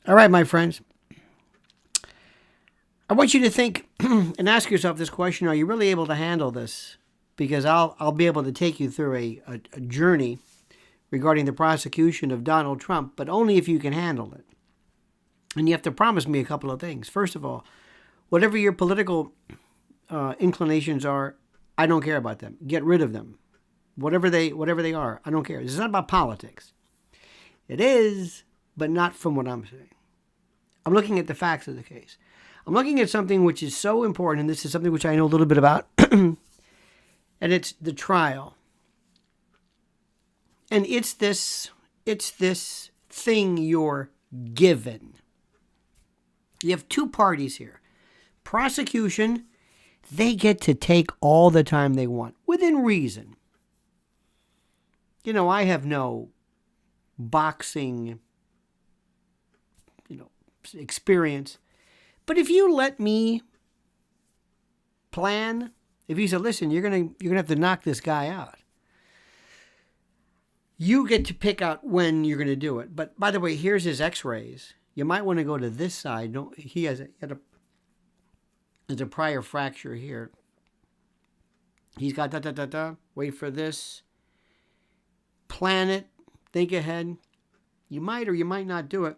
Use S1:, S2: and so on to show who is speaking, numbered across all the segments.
S1: All right, my friends. I want you to think and ask yourself this question: are you really able to handle this? Because I'll be able to take you through a journey regarding the prosecution of Donald Trump, but only if you can handle it. And you have to promise me a couple of things. First of all, whatever your political inclinations are, I don't care about them. Get rid of them. Whatever they are, I don't care. This is not about politics. It is, but not from what I'm saying. I'm looking at the facts of the case. I'm looking at something which is so important, and this is something which I know a little bit about, and it's the trial. And it's this thing you're given. You have two parties here. Prosecution, they get to take all the time they want, within reason. You know, I have no boxing, experience. But if you let me plan, if you said, listen, you're gonna have to knock this guy out, you get to pick out when you're going to do it. But by the way, here's his x-rays. You might want to go to this side. He has there's a prior fracture here. He's got wait for this. Plan it. Think ahead. You might or you might not do it.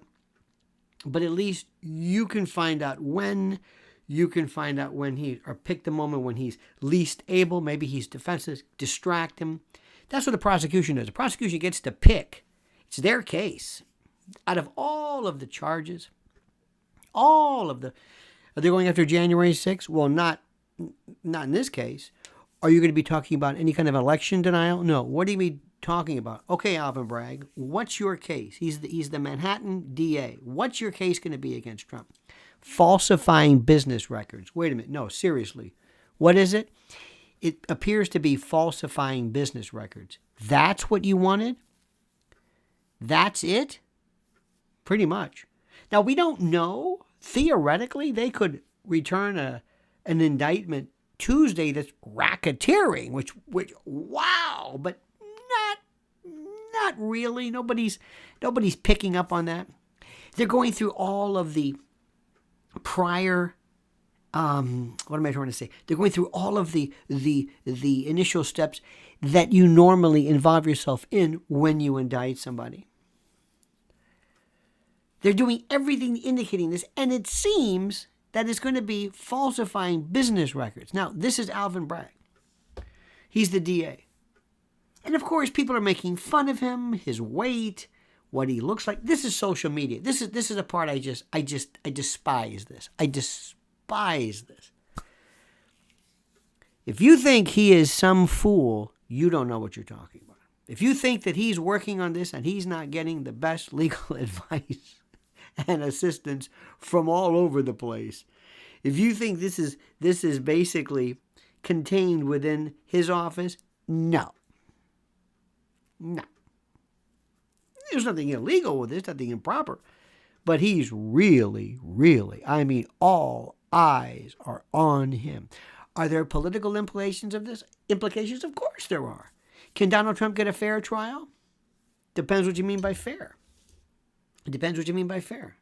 S1: But at least you can find out when. You can find out when or pick the moment when he's least able. Maybe he's defenseless. Distract him. That's what the prosecution does. The prosecution gets to pick. It's their case. Out of all of the charges, are they going after January 6th? Well, not in this case. Are you going to be talking about any kind of election denial? No. What are you be talking about? Okay, Alvin Bragg, what's your case? He's the Manhattan DA. What's your case going to be against Trump? Falsifying business records. Wait a minute. No, seriously. What is it? It appears to be falsifying business records. That's what you wanted? That's it? Pretty much. Now, we don't know. Theoretically, they could return an indictment Tuesday that's racketeering, which wow, but not really. Nobody's picking up on that. They're going through all of the prior what am I trying to say? They're going through all of the initial steps that you normally involve yourself in when you indict somebody. They're doing everything indicating this, and it seems that it's going to be falsifying business records. Now, this is Alvin Bragg. He's the DA. And of course, people are making fun of him, his weight, what he looks like. This is social media. This is a part I despise this. I despise this. If you think he is some fool, you don't know what you're talking about. If you think that he's working on this and he's not getting the best legal advice and assistance from all over the place, if you think this is basically contained within his office, no. There's nothing illegal with this, nothing improper. But he's really, I mean, all eyes are on him. Are there political implications of this? Implications? Of course there are. Can Donald Trump get a fair trial? Depends what you mean by fair. It depends what you mean by fair.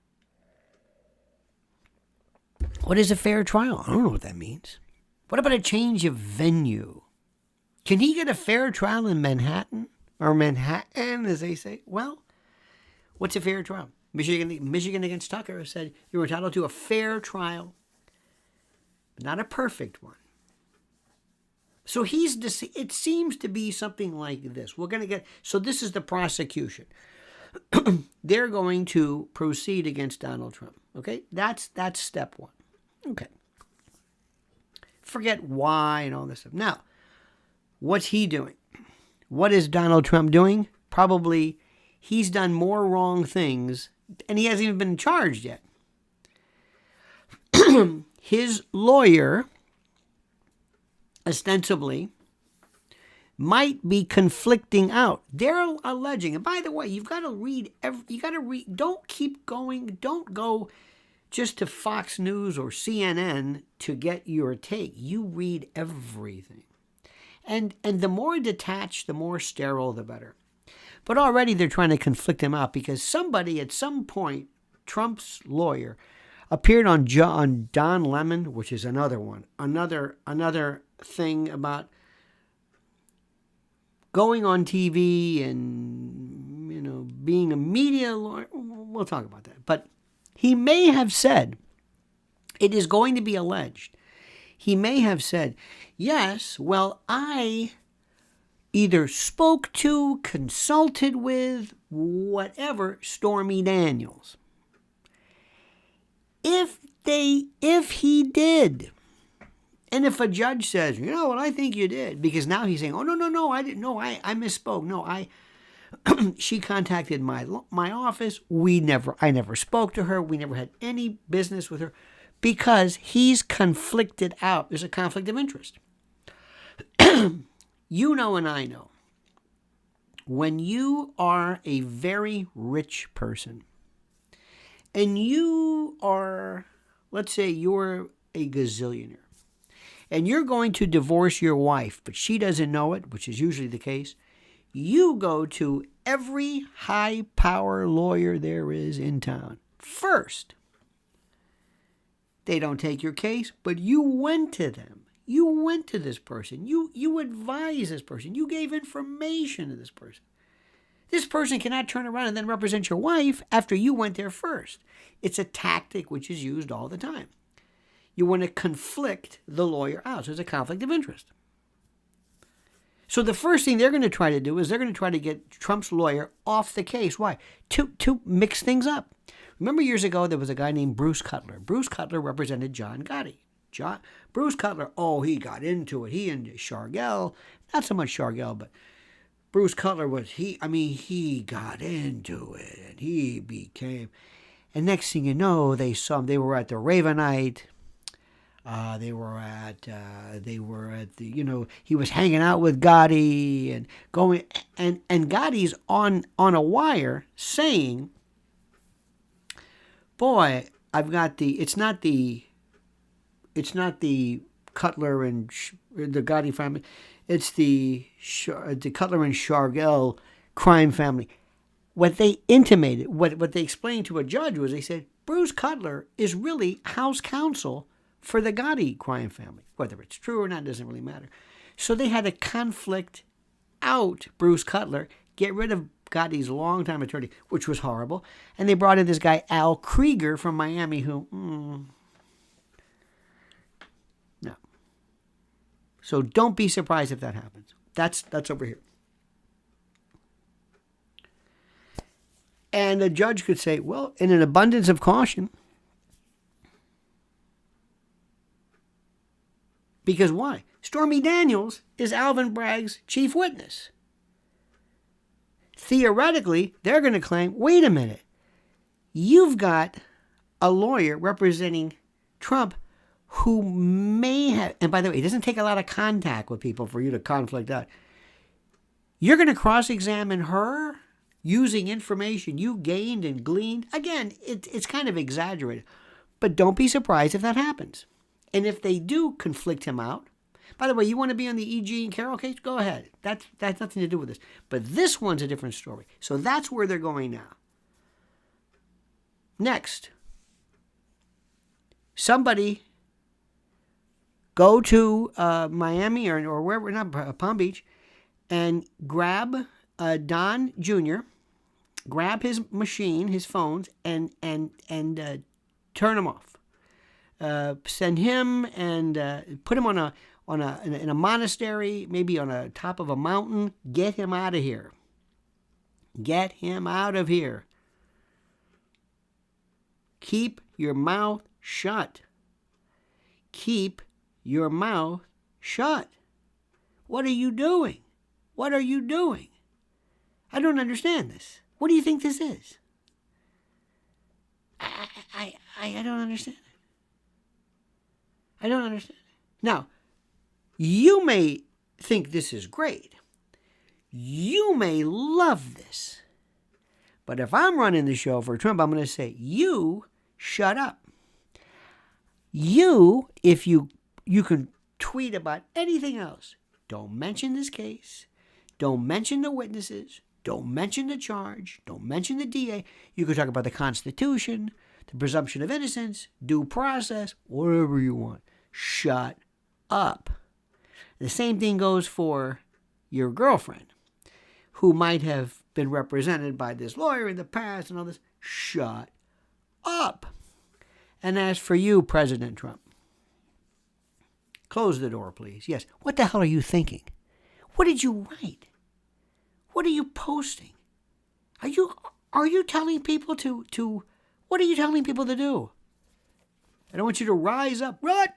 S1: What is a fair trial? I don't know what that means. What about a change of venue? Can he get a fair trial in Manhattan? Or Manhattan, as they say? Well, what's a fair trial? Michigan against Tucker said you're entitled to a fair trial, but not a perfect one. So it seems to be something like this. So this is the prosecution. They're going to proceed against Donald Trump. Okay? That's step one. Okay. Forget why and all this stuff. Now, what's he doing? What is Donald Trump doing? Probably he's done more wrong things, and he hasn't even been charged yet. His lawyer, ostensibly, might be conflicting out. They're alleging, and by the way, you've got to read. Don't keep going. Don't go just to Fox News or CNN to get your take. You read everything. And the more detached, the more sterile, the better. But already they're trying to conflict him out because somebody at some point Trump's lawyer appeared on Don Lemon, which is another one, another thing about going on TV and, you know, being a media lawyer. We'll talk about that. But he may have said, it is going to be alleged, he may have said, yes, well, I either spoke to, consulted with, whatever, Stormy Daniels. If he did, and if a judge says, you know what, I think you did, because now he's saying, oh, no, I didn't, no, I misspoke, no, she contacted my office, I never spoke to her, we never had any business with her, because he's conflicted out. There's a conflict of interest. You know and I know, when you are a very rich person, and you are, let's say you're a gazillionaire, and you're going to divorce your wife, but she doesn't know it, which is usually the case, you go to every high-power lawyer there is in town first. They don't take your case, but you went to them. You went to this person. You advised this person. You gave information to this person. This person cannot turn around and then represent your wife after you went there first. It's a tactic which is used all the time. You want to conflict the lawyer out. So it's a conflict of interest. So the first thing they're going to try to do is they're going to try to get Trump's lawyer off the case. Why? To mix things up. Remember years ago there was a guy named Bruce Cutler. Bruce Cutler represented John Gotti. Bruce Cutler, he got into it. He and Shargel, not so much Shargel, but Bruce Cutler he got into it and he became, and next thing you know, they were at the Ravenite. They were at the, he was hanging out with Gotti and going, and Gotti's on a wire saying, boy, I've got it's not the Cutler and the Gotti family, it's the Cutler and Shargel crime family. What they intimated, what they explained to a judge was, they said, Bruce Cutler is really house counsel for the Gotti crime family. Whether it's true or not doesn't really matter. So they had to conflict out Bruce Cutler, get rid of Gotti's longtime attorney, which was horrible, and they brought in this guy Al Krieger from Miami, who no. So don't be surprised if that happens. That's over here. And a judge could say, well, in an abundance of caution, because why? Stormy Daniels is Alvin Bragg's chief witness. Theoretically, they're going to claim, wait a minute, you've got a lawyer representing Trump who may have, and by the way, it doesn't take a lot of contact with people for you to conflict out. You're going to cross-examine her using information you gained and gleaned. Again, it's kind of exaggerated, but don't be surprised if that happens. And if they do conflict him out, by the way, you want to be on the E.G. and Carroll case? Go ahead. That's nothing to do with this. But this one's a different story. So that's where they're going now. Next, somebody go to Miami or wherever, not Palm Beach, and grab Don Jr., grab his machine, his phones, and turn him off. Send him and put him in a monastery, maybe on a top of a mountain. Get him out of here. Get him out of here. Keep your mouth shut. Keep your mouth shut. What are you doing? What are you doing? I don't understand this. What do you think this is? I don't understand it. I don't understand it. Now, you may think this is great. You may love this. But if I'm running the show for Trump, I'm going to say, you shut up. You, if you can tweet about anything else, don't mention this case. Don't mention the witnesses. Don't mention the charge. Don't mention the DA. You could talk about the Constitution, the presumption of innocence, due process, whatever you want. Shut up. The same thing goes for your girlfriend, who might have been represented by this lawyer in the past and all this. Shut up. And as for you, President Trump, close the door, please. Yes. What the hell are you thinking? What did you write? What are you posting? Are you telling people to what are you telling people to do? I don't want you to rise up. What?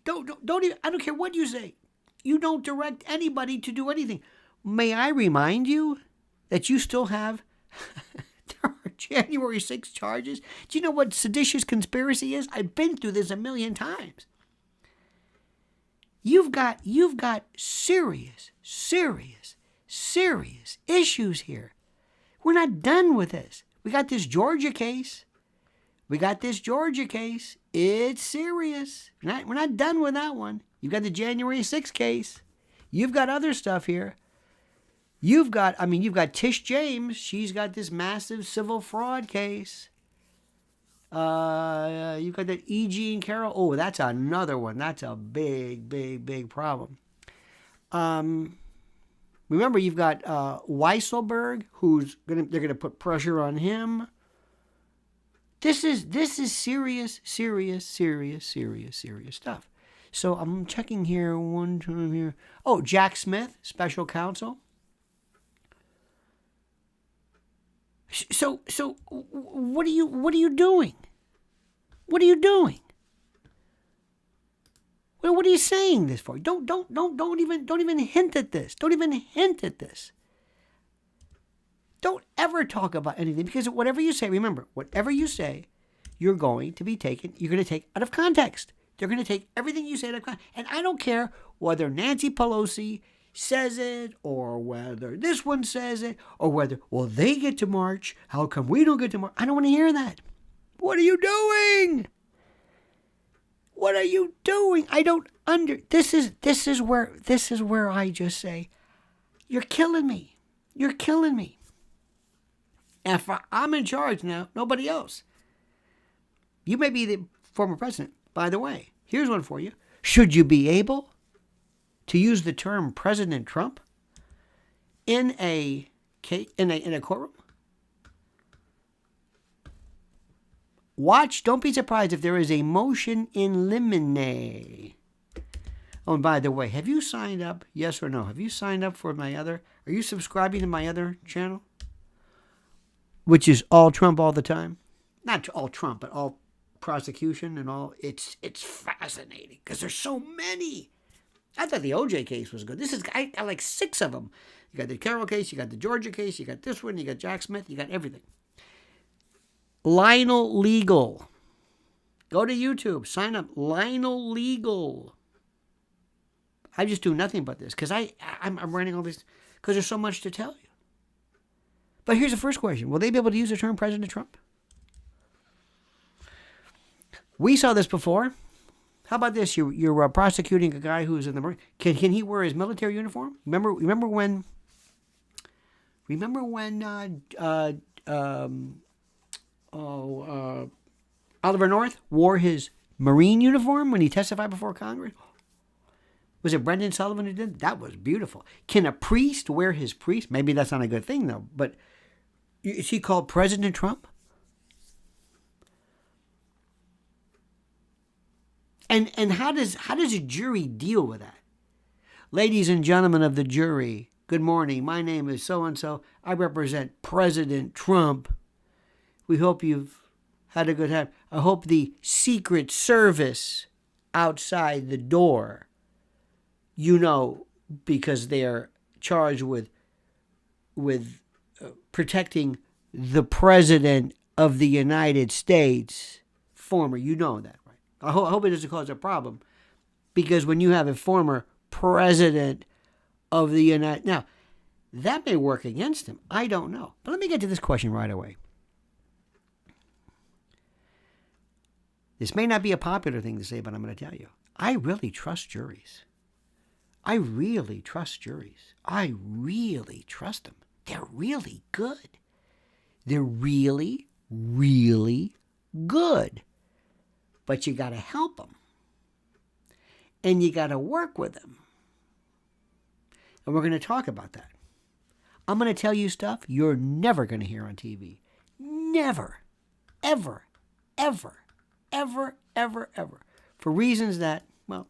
S1: Don't even, I don't care what you say. You don't direct anybody to do anything. May I remind you that you still have January 6 charges? Do you know what seditious conspiracy is? I've been through this a million times. You've got serious issues here. We're not done with this. We got this Georgia case. It's serious. We're not done with that one. You've got the January 6th case. You've got other stuff here. You've got Tish James. She's got this massive civil fraud case. You've got that E. Jean Carroll. Oh, that's another one. That's a big problem. Remember, you've got Weisselberg, they're gonna put pressure on him. This is serious stuff. So I'm checking here one time here. Oh, Jack Smith, special counsel. So what are you doing? What are you doing? Well, what are you saying this for? Don't even hint at this. Don't even hint at this. Don't ever talk about anything, because whatever you say, remember, whatever you say, you're going to take out of context. They're going to take everything you say out of context. And I don't care whether Nancy Pelosi says it, or whether this one says it, or whether, well, they get to march. How come we don't get to march? I don't want to hear that. What are you doing? What are you doing? This is where I just say, you're killing me. You're killing me. And if I'm in charge now, nobody else. You may be the former president. By the way, here's one for you. Should you be able to use the term President Trump in a courtroom? Watch, don't be surprised if there is a motion in limine. Oh, and by the way, have you signed up? Yes or no? Have you signed up for are you subscribing to my other channel? Which is all Trump all the time. Not all Trump, but all prosecution and all. It's fascinating because there's so many. I thought the OJ case was good. I got like 6 of them. You got the Carroll case, you got the Georgia case, you got this one, you got Jack Smith, you got everything. Lionel Legal. Go to YouTube. Sign up. Lionel Legal. I just do nothing but this because I'm running all this because there's so much to tell you. But here's the first question. Will they be able to use the term President Trump? We saw this before. How about this? You're prosecuting a guy who's in the Marine. Can he wear his military uniform? Remember when Oliver North wore his Marine uniform when he testified before Congress? Was it Brendan Sullivan who did? That was beautiful. Can a priest wear his priest? Maybe that's not a good thing, though. But is he called President Trump? And how does a jury deal with that? Ladies and gentlemen of the jury, good morning. My name is so-and-so. I represent President Trump. We hope you've had a good time. I hope the Secret Service outside the door, because they're charged with protecting the President of the United States, former, that, right? I hope it doesn't cause a problem, because when you have a former President of the United... Now, that may work against him. I don't know. But let me get to this question right away. This may not be a popular thing to say, but I'm going to tell you. I really trust juries. I really trust juries. I really trust them. they're really good. They're really, really good. But you got to help them. And you got to work with them. And we're going to talk about that. I'm going to tell you stuff you're never going to hear on TV. Never. Ever. Ever. Ever. Ever. Ever. For reasons that, well,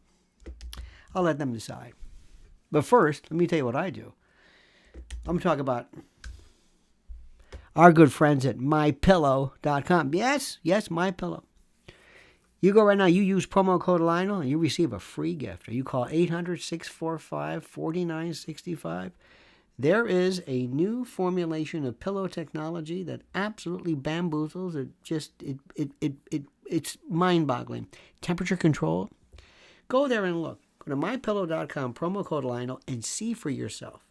S1: I'll let them decide. But first, let me tell you what I do. I'm going to talk about our good friends at mypillow.com. Yes, MyPillow. You go right now, you use promo code Lionel, and you receive a free gift. Or you call 800-645-4965. There is a new formulation of pillow technology that absolutely bamboozles. It's mind-boggling. Temperature control. Go there and look. Go to mypillow.com, promo code Lionel, and see for yourself.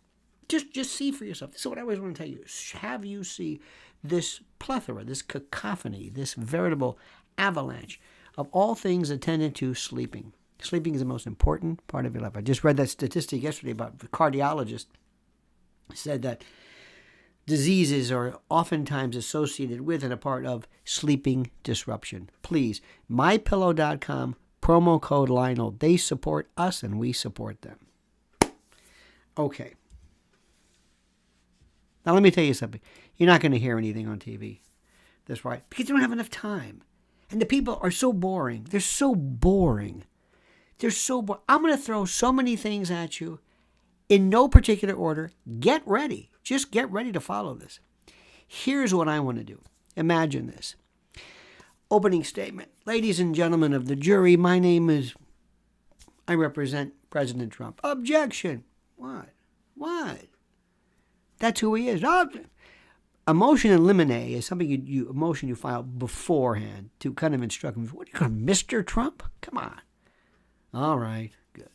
S1: Just see for yourself. This is what I always want to tell you. Have you see this plethora, this cacophony, this veritable avalanche of all things attendant to sleeping. Sleeping is the most important part of your life. I just read that statistic yesterday about the cardiologist said that diseases are oftentimes associated with and a part of sleeping disruption. Please, mypillow.com, promo code Lionel. They support us and we support them. Okay. Now let me tell you something. You're not going to hear anything on TV. That's right. Because you don't have enough time. And the people are so boring. They're so boring. They're so boring. I'm going to throw so many things at you in no particular order. Get ready. Just get ready to follow this. Here's what I want to do. Imagine this. Opening statement. Ladies and gentlemen of the jury, I represent President Trump. Objection. What? That's who he is. A motion in limine is something a motion you file beforehand to kind of instruct him. What are you going, Mr. Trump? Come on. All right, good.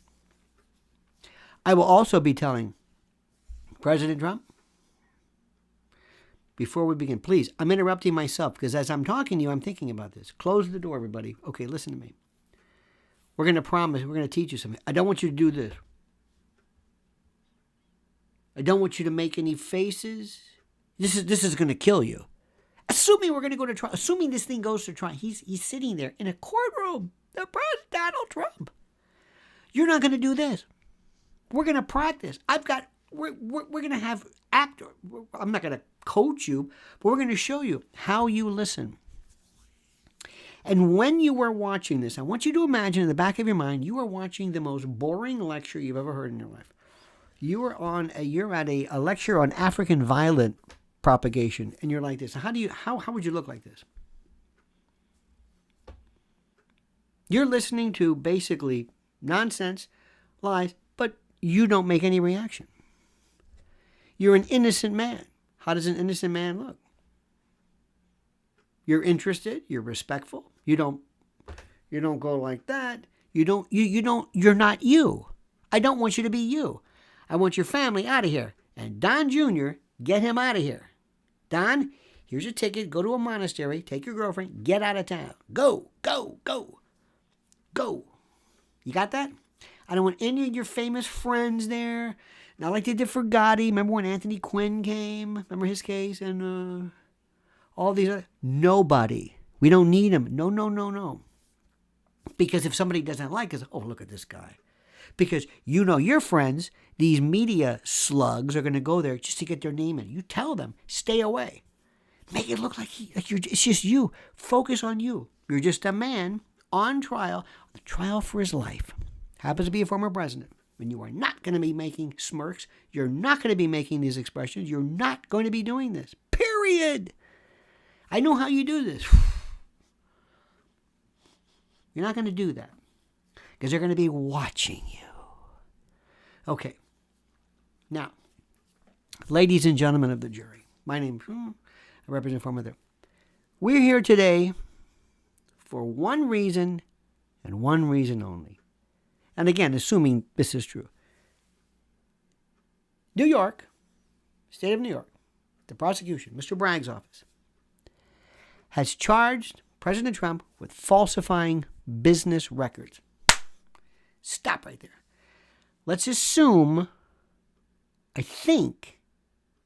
S1: I will also be telling President Trump, before we begin, please, I'm interrupting myself because as I'm talking to you, I'm thinking about this. Close the door, everybody. Okay, listen to me. We're going to teach you something. I don't want you to do this. I don't want you to make any faces. This is going to kill you. Assuming we're going to go to trial, assuming this thing goes to trial, he's sitting there in a courtroom. The President Donald Trump. You're not going to do this. We're going to practice. We're going to have actor. I'm not going to coach you, but we're going to show you how you listen. And when you are watching this, I want you to imagine in the back of your mind, you are watching the most boring lecture you've ever heard in your life. You're at a lecture on African violet propagation, and you're like this. How would you look like this? You're listening to basically nonsense, lies, but you don't make any reaction. You're an innocent man. How does an innocent man look? You're interested, you're respectful. You don't go like that. You're not you. I don't want you to be you. I want your family out of here. And Don Jr., get him out of here. Don, here's a ticket. Go to a monastery. Take your girlfriend. Get out of town. Go, go, go, go. You got that? I don't want any of your famous friends there. Not like they did for Gotti. Remember when Anthony Quinn came? Remember his case? And all these other... Nobody. We don't need him. No. Because if somebody doesn't like us, oh, look at this guy. Because your friends, these media slugs, are going to go there just to get their name in. You tell them, stay away. Make it look like it's just you. Focus on you. You're just a man on trial, the trial for his life. Happens to be a former president. And you are not going to be making smirks. You're not going to be making these expressions. You're not going to be doing this. Period. I know how you do this. You're not going to do that. Because they're going to be watching you. Okay. Now, ladies and gentlemen of the jury, my name is, I represent former there. We're here today for one reason and one reason only. And again, assuming this is true. New York, state of New York, the prosecution, Mr. Bragg's office, has charged President Trump with falsifying business records. Stop right there. Let's assume, I think,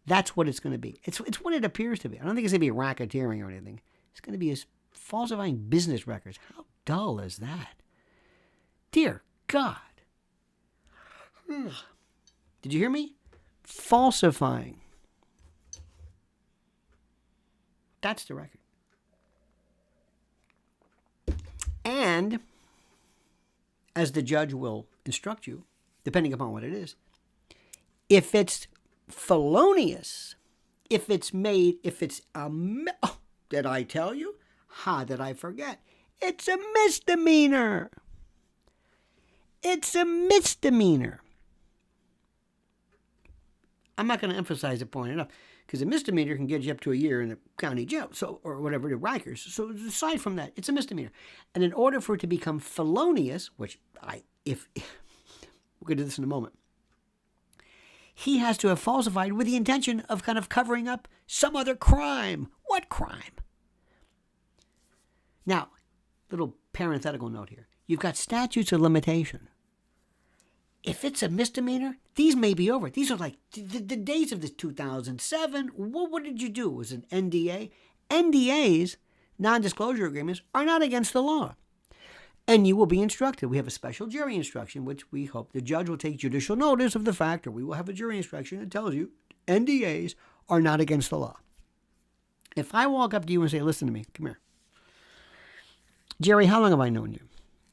S1: That's what it's going to be. It's what it appears to be. I don't think it's going to be racketeering or anything. It's going to be falsifying business records. How dull is that? Dear God. Did you hear me? Falsifying. That's the record. And, as the judge will instruct you, depending upon what it is, if it's felonious, if it's did I tell you? How did I forget? It's a misdemeanor. It's a misdemeanor. I'm not going to emphasize the point enough, because a misdemeanor can get you up to a year in the county jail, or whatever, the Rikers. So aside from that, it's a misdemeanor. And in order for it to become felonious, which we'll get to this in a moment, he has to have falsified with the intention of kind of covering up some other crime. What crime? Now, little parenthetical note here. You've got statutes of limitation. If it's a misdemeanor, these may be over. These are like the days of this 2007. What did you do? It was an NDA. NDAs, non-disclosure agreements, are not against the law. And you will be instructed. We have a special jury instruction, which we hope the judge will take judicial notice of the fact, or we will have a jury instruction that tells you NDAs are not against the law. If I walk up to you and say, listen to me, come here. Jerry, how long have I known you?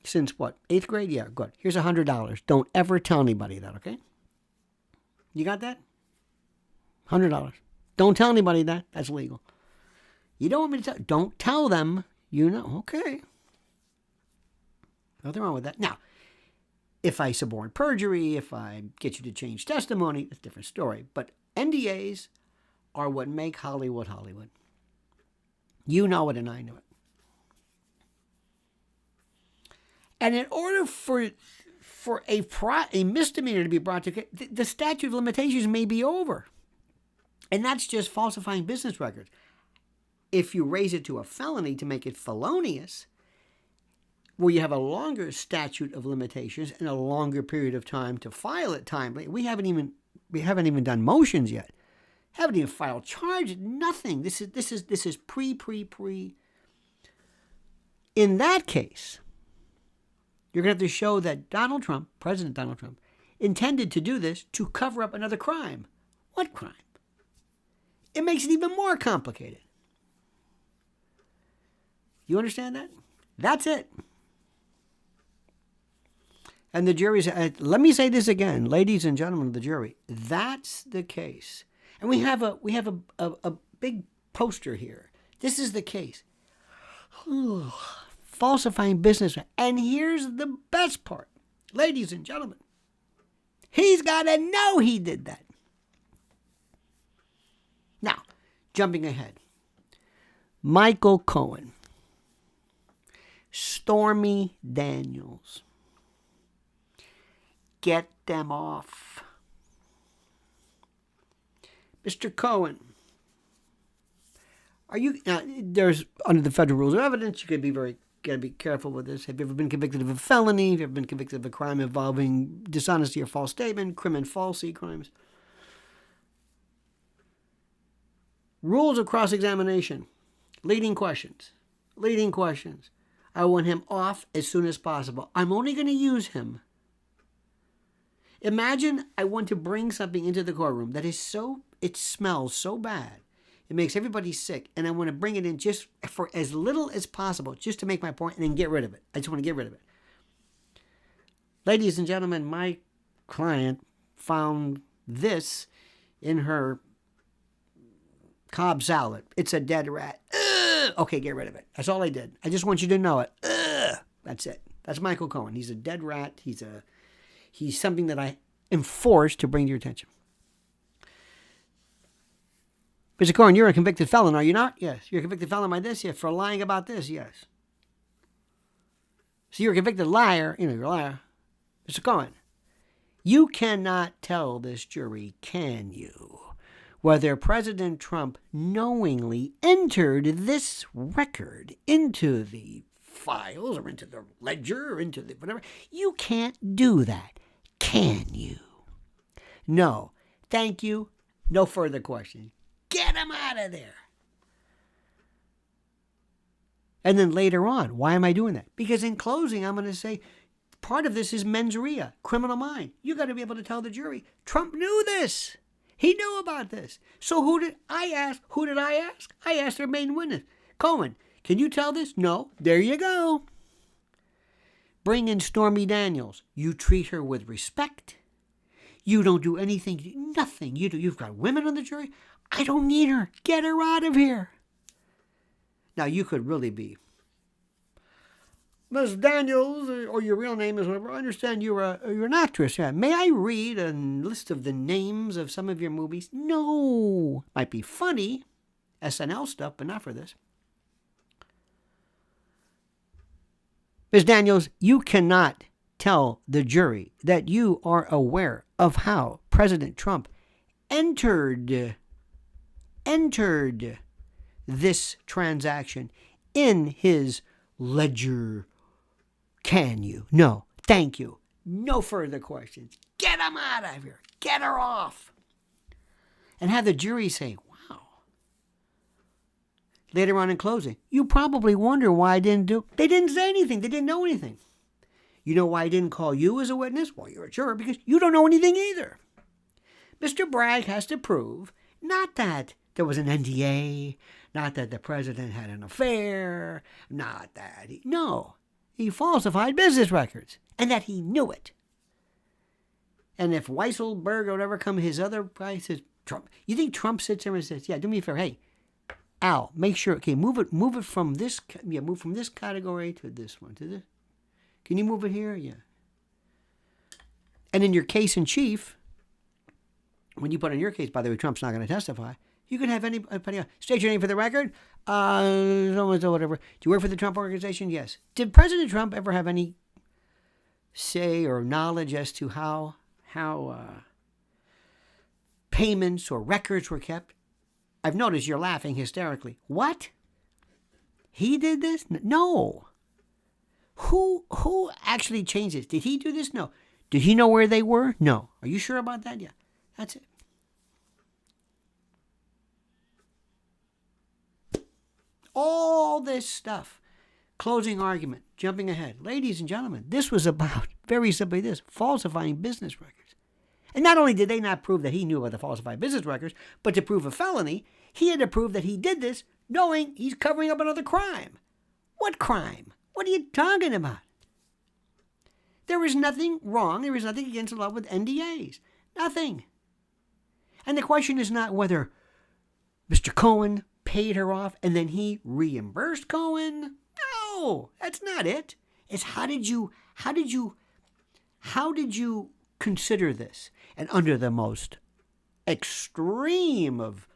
S1: Since what? 8th grade? Yeah, good. Here's $100. Don't ever tell anybody that, okay? You got that? $100. Don't tell anybody that. That's legal. You don't want me to tell? Don't tell them. You know. Okay. Nothing wrong with that. Now, if I suborn perjury, if I get you to change testimony, it's a different story. But NDAs are what make Hollywood Hollywood. You know it and I know it. And in order for a misdemeanor to be brought to the statute of limitations may be over. And that's just falsifying business records. If you raise it to a felony to make it felonious, where you have a longer statute of limitations and a longer period of time to file it timely, we haven't even done motions yet. Haven't even filed charges. Nothing. This is pre. In that case, you're going to have to show that Donald Trump, President Donald Trump, intended to do this to cover up another crime. What crime? It makes it even more complicated. You understand that? That's it. And the jury said, let me say this again, ladies and gentlemen of the jury, that's the case. And we have a big poster here. This is the case. Falsifying business. And here's the best part. Ladies and gentlemen, he's got to know he did that. Now, jumping ahead. Michael Cohen. Stormy Daniels. Get them off. Mr. Cohen. Are you, there's, under the federal rules of evidence, you got to be careful with this. Have you ever been convicted of a felony? Have you ever been convicted of a crime involving dishonesty or false statement, crimen falsi crimes? Rules of cross-examination. Leading questions. I want him off as soon as possible. I'm only going to use him. Imagine I want to bring something into the courtroom that is it smells so bad. It makes everybody sick. And I want to bring it in just for as little as possible, just to make my point and then get rid of it. I just want to get rid of it. Ladies and gentlemen, my client found this in her Cobb salad. It's a dead rat. Ugh! Okay, get rid of it. That's all I did. I just want you to know it. Ugh! That's it. That's Michael Cohen. He's a dead rat. He's something that I am forced to bring to your attention. Mr. Cohen, you're a convicted felon, are you not? Yes. You're a convicted felon by this? Yes. For lying about this? Yes. So you're a convicted liar. You're a liar. Mr. Cohen, you cannot tell this jury, can you, whether President Trump knowingly entered this record into the files or into the ledger or into the whatever. You can't do that, can you? No. Thank you. No further questions. Get him out of there. And then later on, why am I doing that? Because in closing, I'm going to say, part of this is mens rea, criminal mind. You got to be able to tell the jury, Trump knew this. He knew about this. So who did I ask? I asked their main witness, Cohen. Can you tell this? No. There you go. Bring in Stormy Daniels. You treat her with respect. You don't do anything, nothing. You've got women on the jury. I don't need her. Get her out of here. Now, you could really be Miss Daniels, or your real name is whatever. I understand you're an actress. Yeah. May I read a list of the names of some of your movies? No. Might be funny, SNL stuff, but not for this. Ms. Daniels, you cannot tell the jury that you are aware of how President Trump entered this transaction in his ledger. Can you? No. Thank you. No further questions. Get him out of here. Get her off. And have the jury say, wow. Later on in closing, you probably wonder why I didn't do. They didn't say anything. They didn't know anything. You know why I didn't call you as a witness? Well, you're a juror because you don't know anything either. Mr. Bragg has to prove not that there was an NDA, not that the president had an affair, not that he falsified business records, and that he knew it. And if Weisselberg or whatever come, his other guy says, Trump, you think Trump sits there and says, yeah, do me a favor, hey, Al, make sure, okay, move it from this, move from this category to this one, to this. Can you move it here? Yeah. And in your case in chief, when you put in your case, by the way, Trump's not going to testify, you can have anybody else. State your name for the record. So whatever. Do you work for the Trump organization? Yes. Did President Trump ever have any say or knowledge as to how payments or records were kept? I've noticed you're laughing hysterically. What? He did this? No. Who actually changed this? Did he do this? No. Did he know where they were? No. Are you sure about that? Yeah. That's it. All this stuff. Closing argument. Jumping ahead. Ladies and gentlemen, this was about, very simply this, falsifying business records. And not only did they not prove that he knew about the falsified business records, but to prove a felony, he had to prove that he did this knowing he's covering up another crime. What crime? What are you talking about? There is nothing wrong. There is nothing against the law with NDAs. Nothing. And the question is not whether Mr. Cohen paid her off and then he reimbursed Cohen. No, that's not it. It's how did you consider this? And under the most extreme of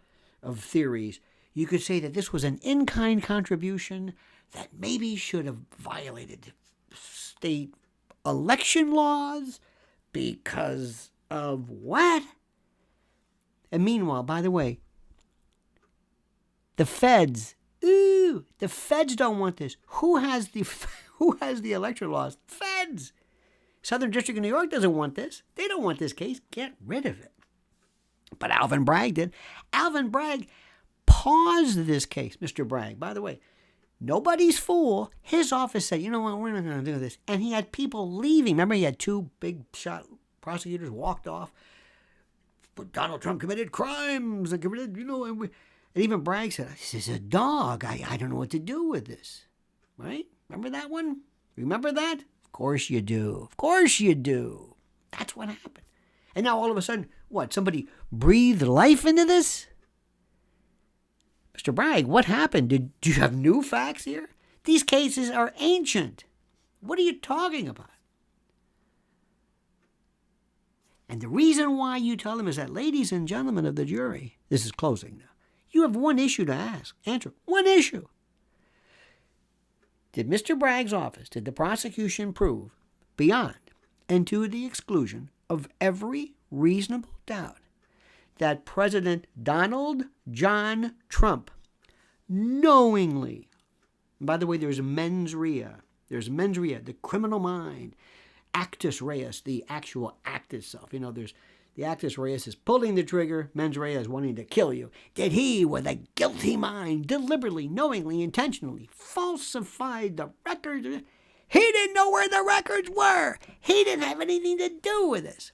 S1: theories, you could say that this was an in-kind contribution that maybe should have violated state election laws because of what? And meanwhile, by the way, the feds don't want this. Who has the election laws? Feds. Southern District of New York doesn't want this. They don't want this case. Get rid of it. But Alvin Bragg did. Alvin Bragg paused this case. Mr. Bragg, by the way, nobody's fool. His office said, you know what, we're not going to do this. And he had people leaving. Remember, he had two big shot prosecutors walked off. But Donald Trump committed crimes and committed, and even Bragg said, this is a dog. I don't know what to do with this. Right? Remember that one? Remember that? Of course you do. Of course you do. That's what happened. And now all of a sudden, what? Somebody breathed life into this? Mr. Bragg, what happened? Do you have new facts here? These cases are ancient. What are you talking about? And the reason why you tell them is that, ladies and gentlemen of the jury, this is closing now. You have one issue to answer. One issue. Did Mr. Bragg's office, did the prosecution prove beyond and to the exclusion of every reasonable doubt that President Donald John Trump knowingly, and by the way, there's mens rea, the criminal mind, actus reus, the actual act itself. There's The actus reus is pulling the trigger. Mens rea is wanting to kill you. Did he, with a guilty mind, deliberately, knowingly, intentionally falsified the records? He didn't know where the records were. He didn't have anything to do with this.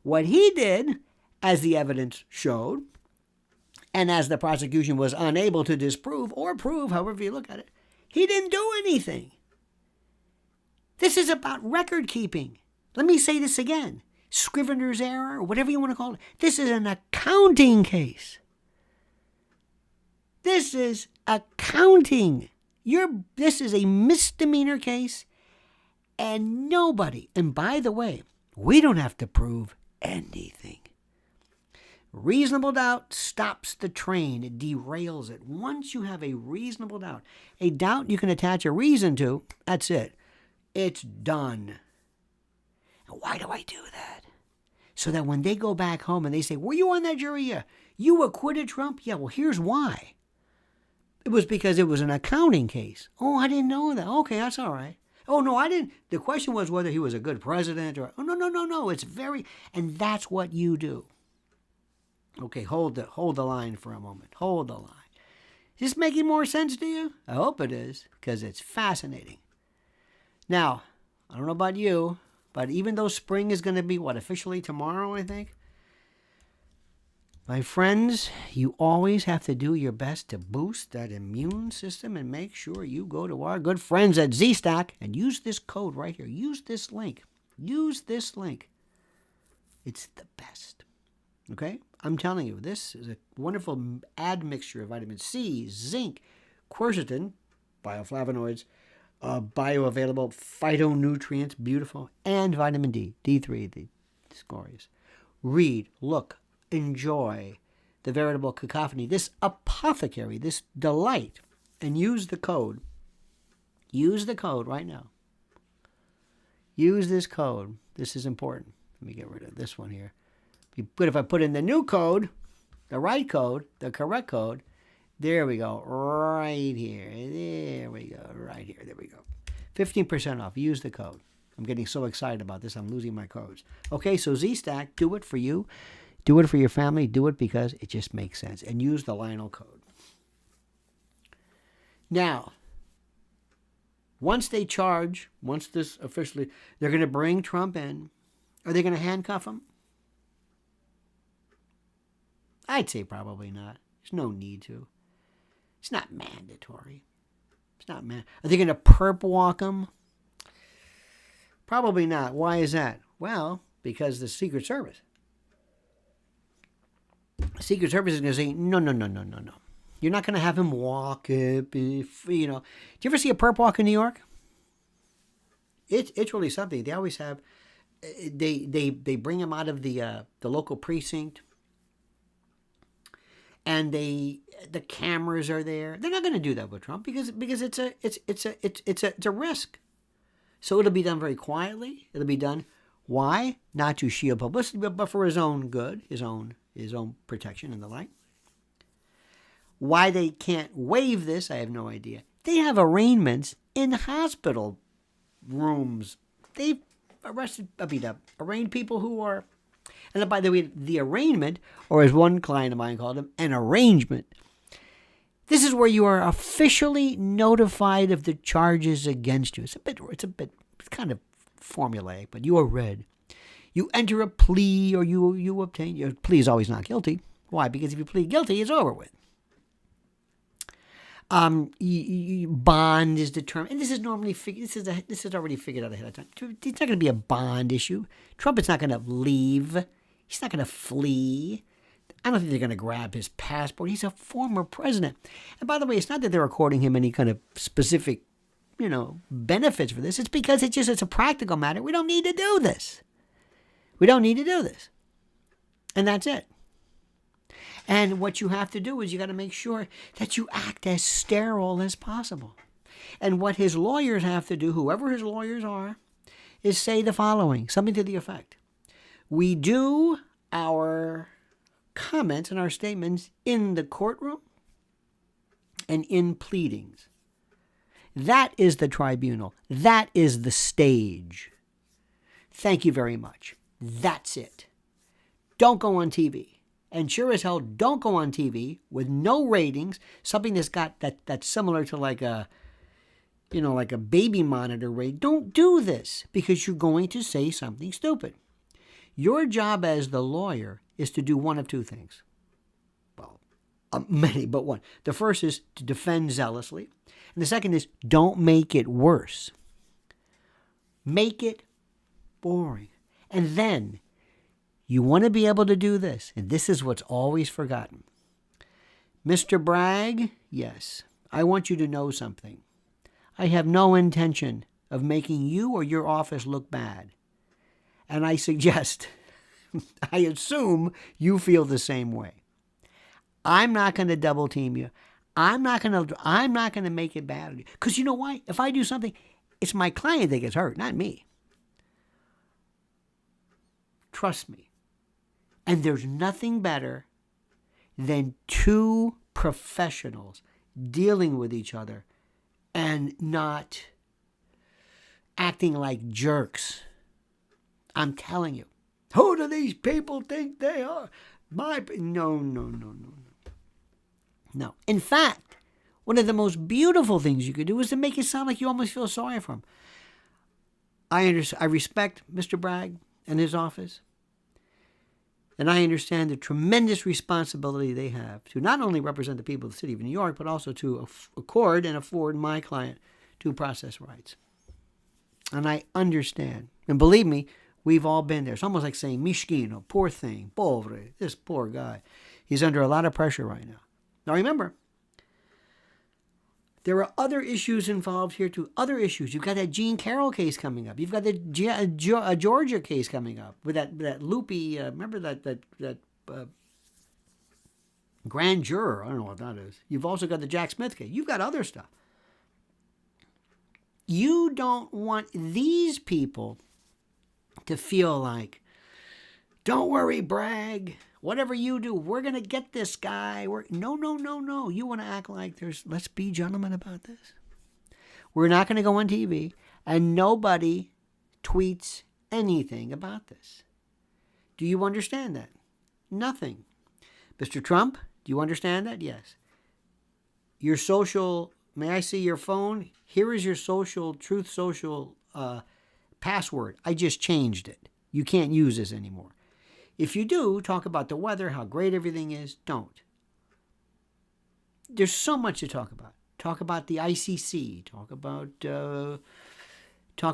S1: What he did, as the evidence showed, and as the prosecution was unable to disprove or prove, however you look at it, he didn't do anything. This is about record keeping. Let me say this again. Scrivener's error, whatever you want to call it. This is an accounting case. This is accounting. This is a misdemeanor case, and nobody, and by the way, we don't have to prove anything. Reasonable doubt stops the train. It derails it. Once you have a reasonable doubt, a doubt you can attach a reason to, that's it. It's done. And why do I do that? So that when they go back home and they say, were you on that jury? Yeah. You acquitted Trump? Yeah, well, here's why. It was because it was an accounting case. Oh, I didn't know that. Okay, that's all right. Oh, no, I didn't. The question was whether he was a good president or, oh, no. It's and that's what you do. Okay, hold the line for a moment. Hold the line. Is this making more sense to you? I hope it is, because it's fascinating. Now, I don't know about you, but even though spring is going to be, officially tomorrow, I think? My friends, you always have to do your best to boost that immune system and make sure you go to our good friends at ZStack and use this code right here. Use this link. Use this link. It's the best. Okay? I'm telling you, this is a wonderful admixture of vitamin C, zinc, quercetin, bioflavonoids, bioavailable phytonutrients, beautiful, and vitamin D, D3, the scorious. Read, look, enjoy the veritable cacophony, this apothecary, this delight, and use the code. Use the code right now. Use this code. This is important. Let me get rid of this one here. But if I put in the new code, the right code, the correct code, there we go, right here. There we go, right here. There we go. 15% off. Use the code. I'm getting so excited about this, I'm losing my codes. Okay, so ZStack, do it for you. Do it for your family. Do it because it just makes sense. And use the Lionel code. Now, once this officially, they're going to bring Trump in. Are they going to handcuff him? I'd say probably not. There's no need to. It's not mandatory. Are they going to perp walk him? Probably not. Why is that? Well, because the Secret Service. The Secret Service is going to say, no. You're not going to have him walk. Do you ever see a perp walk in New York? It's really something. They always have. They bring him out of the local precinct. And the cameras are there. They're not going to do that with Trump because it's a risk. So it'll be done very quietly. It'll be done. Why? Not to shield publicity, but for his own good, his own protection and the like. Why they can't waive this, I have no idea. They have arraignments in hospital rooms. They've arraigned people who are. And by the way, the arraignment, or as one client of mine called them, an arrangement. This is where you are officially notified of the charges against you. It's kind of formulaic, but you are read. You enter a plea, or you obtain. Your plea is always not guilty. Why? Because if you plead guilty, it's over with. Bond is determined, and this is normally this is already figured out ahead of time. It's not going to be a bond issue. Trump is not going to leave. He's not going to flee. I don't think they're going to grab his passport. He's a former president. And by the way, it's not that they're according him any kind of specific, benefits for this. It's because it's a practical matter. We don't need to do this. And that's it. And what you have to do is you got to make sure that you act as sterile as possible. And what his lawyers have to do, whoever his lawyers are, is say the following, something to the effect. We do our comments and our statements in the courtroom and in pleadings. That is the tribunal. That is the stage. Thank you very much. That's it. don't go on TV. And sure as hell, don't go on TV with no ratings, something that's similar to like a baby monitor rate. Don't do this because you're going to say something stupid. Your job as the lawyer is to do one of two things. Well, many, but one. The first is to defend zealously. And the second is don't make it worse. Make it boring. And then you want to be able to do this. And this is what's always forgotten. Mr. Bragg, yes, I want you to know something. I have no intention of making you or your office look bad. And I suggest, I assume you feel the same way. I'm not going to double team you. I'm not going to make it bad. Because you know why? If I do something, it's my client that gets hurt, not me. Trust me. And there's nothing better than two professionals dealing with each other and not acting like jerks. I'm telling you. Who do these people think they are? No. No. In fact, one of the most beautiful things you could do is to make it sound like you almost feel sorry for him. I respect Mr. Bragg and his office. And I understand the tremendous responsibility they have to not only represent the people of the city of New York, but also to accord and afford my client due process rights. And I understand. And believe me, we've all been there. It's almost like saying, Mishkino, poor thing, pobre, this poor guy. He's under a lot of pressure right now. Now remember, there are other issues involved here too. Other issues. You've got that Jean Carroll case coming up. You've got the Georgia case coming up with that loopy. Remember that grand juror. I don't know what that is. You've also got the Jack Smith case. You've got other stuff. You don't want these people to feel like, don't worry, Bragg. Whatever you do, we're going to get this guy. No. You want to act like let's be gentlemen about this. We're not going to go on TV, and nobody tweets anything about this. Do you understand that? Nothing. Mr. Trump, do you understand that? Yes. Your social, may I see your phone? Here is your Truth Social password. I just changed it. You can't use this anymore. If you do, talk about the weather, how great everything is. Don't. There's so much to talk about. Talk about the ICC. Talk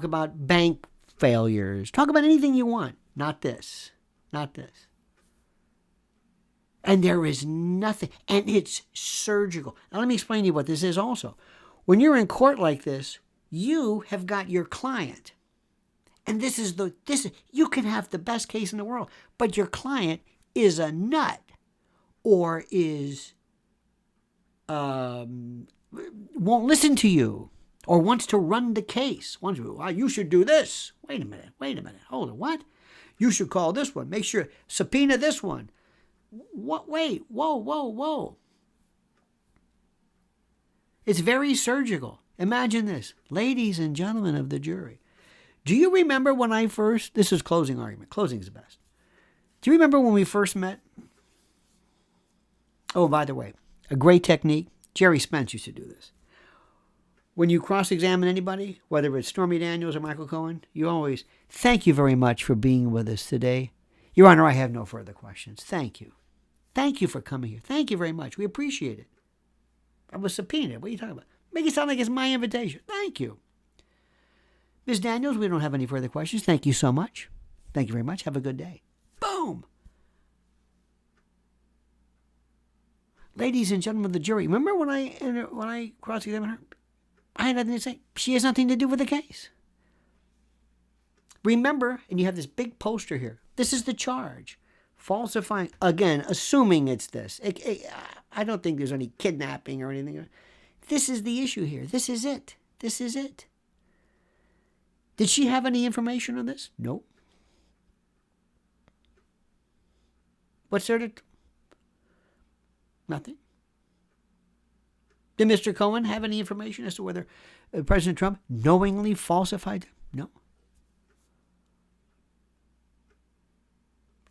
S1: about bank failures. Talk about anything you want. Not this. Not this. And there is nothing. And it's surgical. Now let me explain to you what this is also. When you're in court like this, you have got your client. And you can have the best case in the world, but your client is a nut or won't listen to you or wants to run the case. You should do this. Wait a minute. Hold on, what? You should call this one. Make sure, subpoena this one. What? Wait, whoa. It's very surgical. Imagine this. Ladies and gentlemen of the jury. Do you remember when this is closing argument. Closing is the best. Do you remember when we first met? Oh, by the way, a great technique. Jerry Spence used to do this. When you cross-examine anybody, whether it's Stormy Daniels or Michael Cohen, you always, thank you very much for being with us today. Your Honor, I have no further questions. Thank you. Thank you for coming here. Thank you very much. We appreciate it. I was subpoenaed. What are you talking about? Make it sound like it's my invitation. Thank you. Ms. Daniels, we don't have any further questions. Thank you so much. Thank you very much. Have a good day. Boom. Ladies and gentlemen of the jury, remember when I cross-examined her? I had nothing to say. She has nothing to do with the case. Remember, and you have this big poster here. This is the charge. Falsifying, again, assuming it's this. I don't think there's any kidnapping or anything. This is the issue here. This is it. Did she have any information on this? Nope. What's there to... Nothing. Did Mr. Cohen have any information as to whether President Trump knowingly falsified them? No.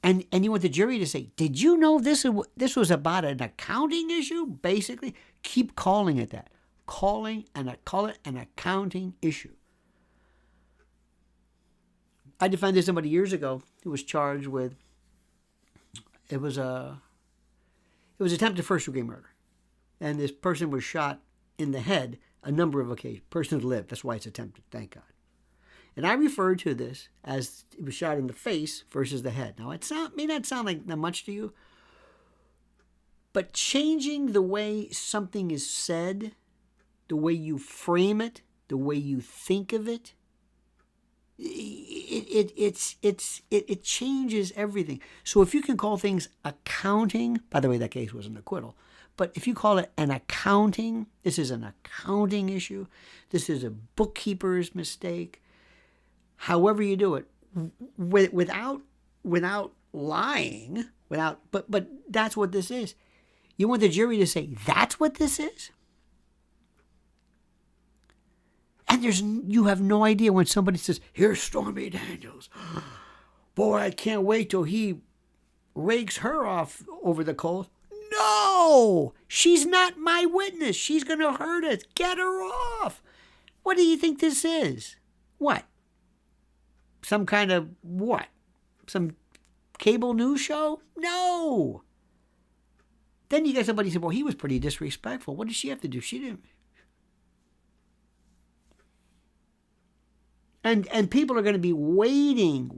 S1: And you want the jury to say, did you know this was about an accounting issue? Basically, keep calling it that. Call it an accounting issue. I defended somebody years ago who was charged with, it was attempted first-degree murder. And this person was shot in the head a number of occasions. Person who lived. That's why it's attempted, thank God. And I refer to this as it was shot in the face versus the head. Now, it may not sound like that much to you, but changing the way something is said, the way you frame it, the way you think of it, it changes everything. So if you can call things accounting, by the way, that case was an acquittal, but if you call it an accounting, this is an accounting issue, this is a bookkeeper's mistake, however you do it, without lying, but that's what this is. You want the jury to say, that's what this is? And you have no idea when somebody says, here's Stormy Daniels. Boy, I can't wait till he rakes her off over the coals. No! She's not my witness. She's going to hurt us. Get her off. What do you think this is? What? Some kind of what? Some cable news show? No. Then you get somebody who said, well, he was pretty disrespectful. What did she have to do? She didn't. And people are going to be waiting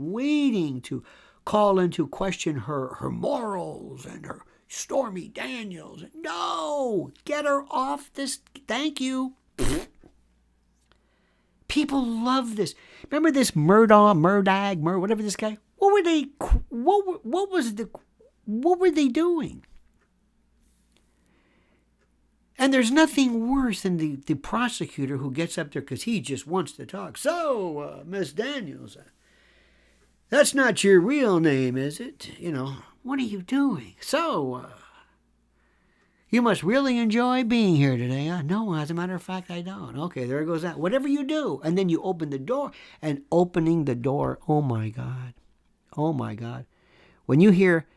S1: to call into question her morals and her Stormy Daniels. No. Get her off this. Thank you. People love this. Remember this Murdag, whatever this guy? What were they doing? And there's nothing worse than the prosecutor who gets up there because he just wants to talk. So, Miss Daniels, that's not your real name, is it? What are you doing? So, you must really enjoy being here today, huh? No, as a matter of fact, I don't. Okay, there goes that. Whatever you do. And then you open the door. And opening the door, oh my God. Oh my God. When you hear,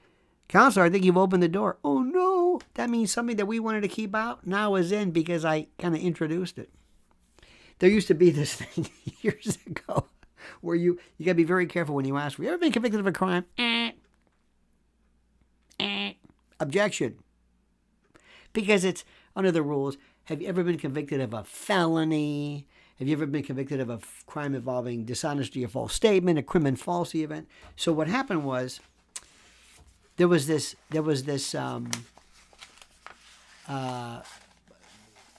S1: counselor, I think you've opened the door. Oh no, that means something that we wanted to keep out now is in because I kind of introduced it. There used to be this thing years ago where you got to be very careful when you ask, have you ever been convicted of a crime? Objection. Because it's under the rules. Have you ever been convicted of a felony? Have you ever been convicted of a crime involving dishonesty or false statement, a crimen falsi event? So what happened was there was this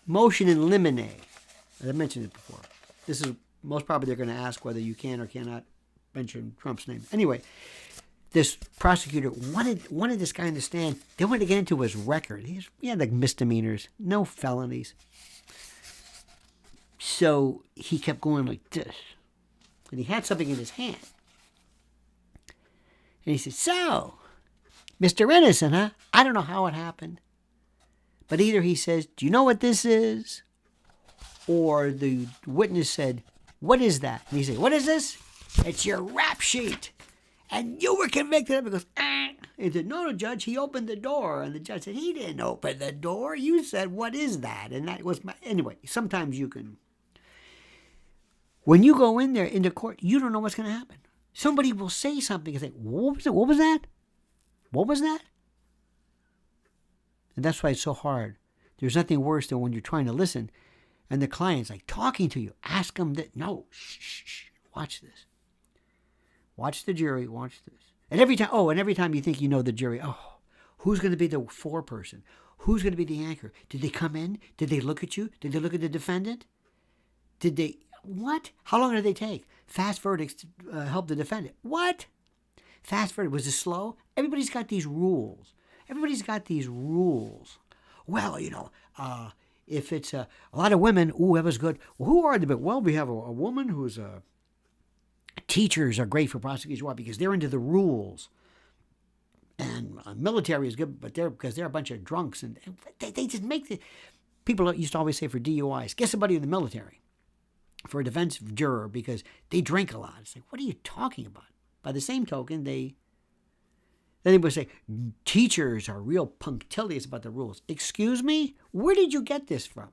S1: motion in limine. As I mentioned it before. This is most probably they're going to ask whether you can or cannot mention Trump's name. Anyway, this prosecutor wanted this guy in the stand. They wanted to get into his record. He had like misdemeanors, no felonies. So he kept going like this. And he had something in his hand. And he said, so, Mr. Innocent, huh? I don't know how it happened. But either he says, do you know what this is? Or the witness said, what is that? And he said, what is this? It's your rap sheet. And you were convicted of it. He goes, ah. He said, no, Judge, he opened the door. And the judge said, he didn't open the door. You said, what is that? And that was anyway, sometimes you can. When you go in there into court, you don't know what's going to happen. Somebody will say something and say, what was it? What was that? What was that? And that's why it's so hard. There's nothing worse than when you're trying to listen and the client's like talking to you. Ask them that. No, shh. Watch this. Watch the jury. Watch this. And every time you think you know the jury, who's going to be the foreperson? Who's going to be the anchor? Did they come in? Did they look at you? Did they look at the defendant? Did they, what? How long did they take? Fast verdicts help the defendant. What? Fast verdict, was it slow? Everybody's got these rules. Well, if it's a lot of women, that was good. Well, who are they? Well, we have a woman who's teachers are great for prosecution. Why? Because they're into the rules. And military is good, but because they're a bunch of drunks. And they just make the... People used to always say for DUIs, get somebody in the military for a defense juror because they drink a lot. It's like, what are you talking about? By the same token, they Then they would say, teachers are real punctilious about the rules. Excuse me? Where did you get this from?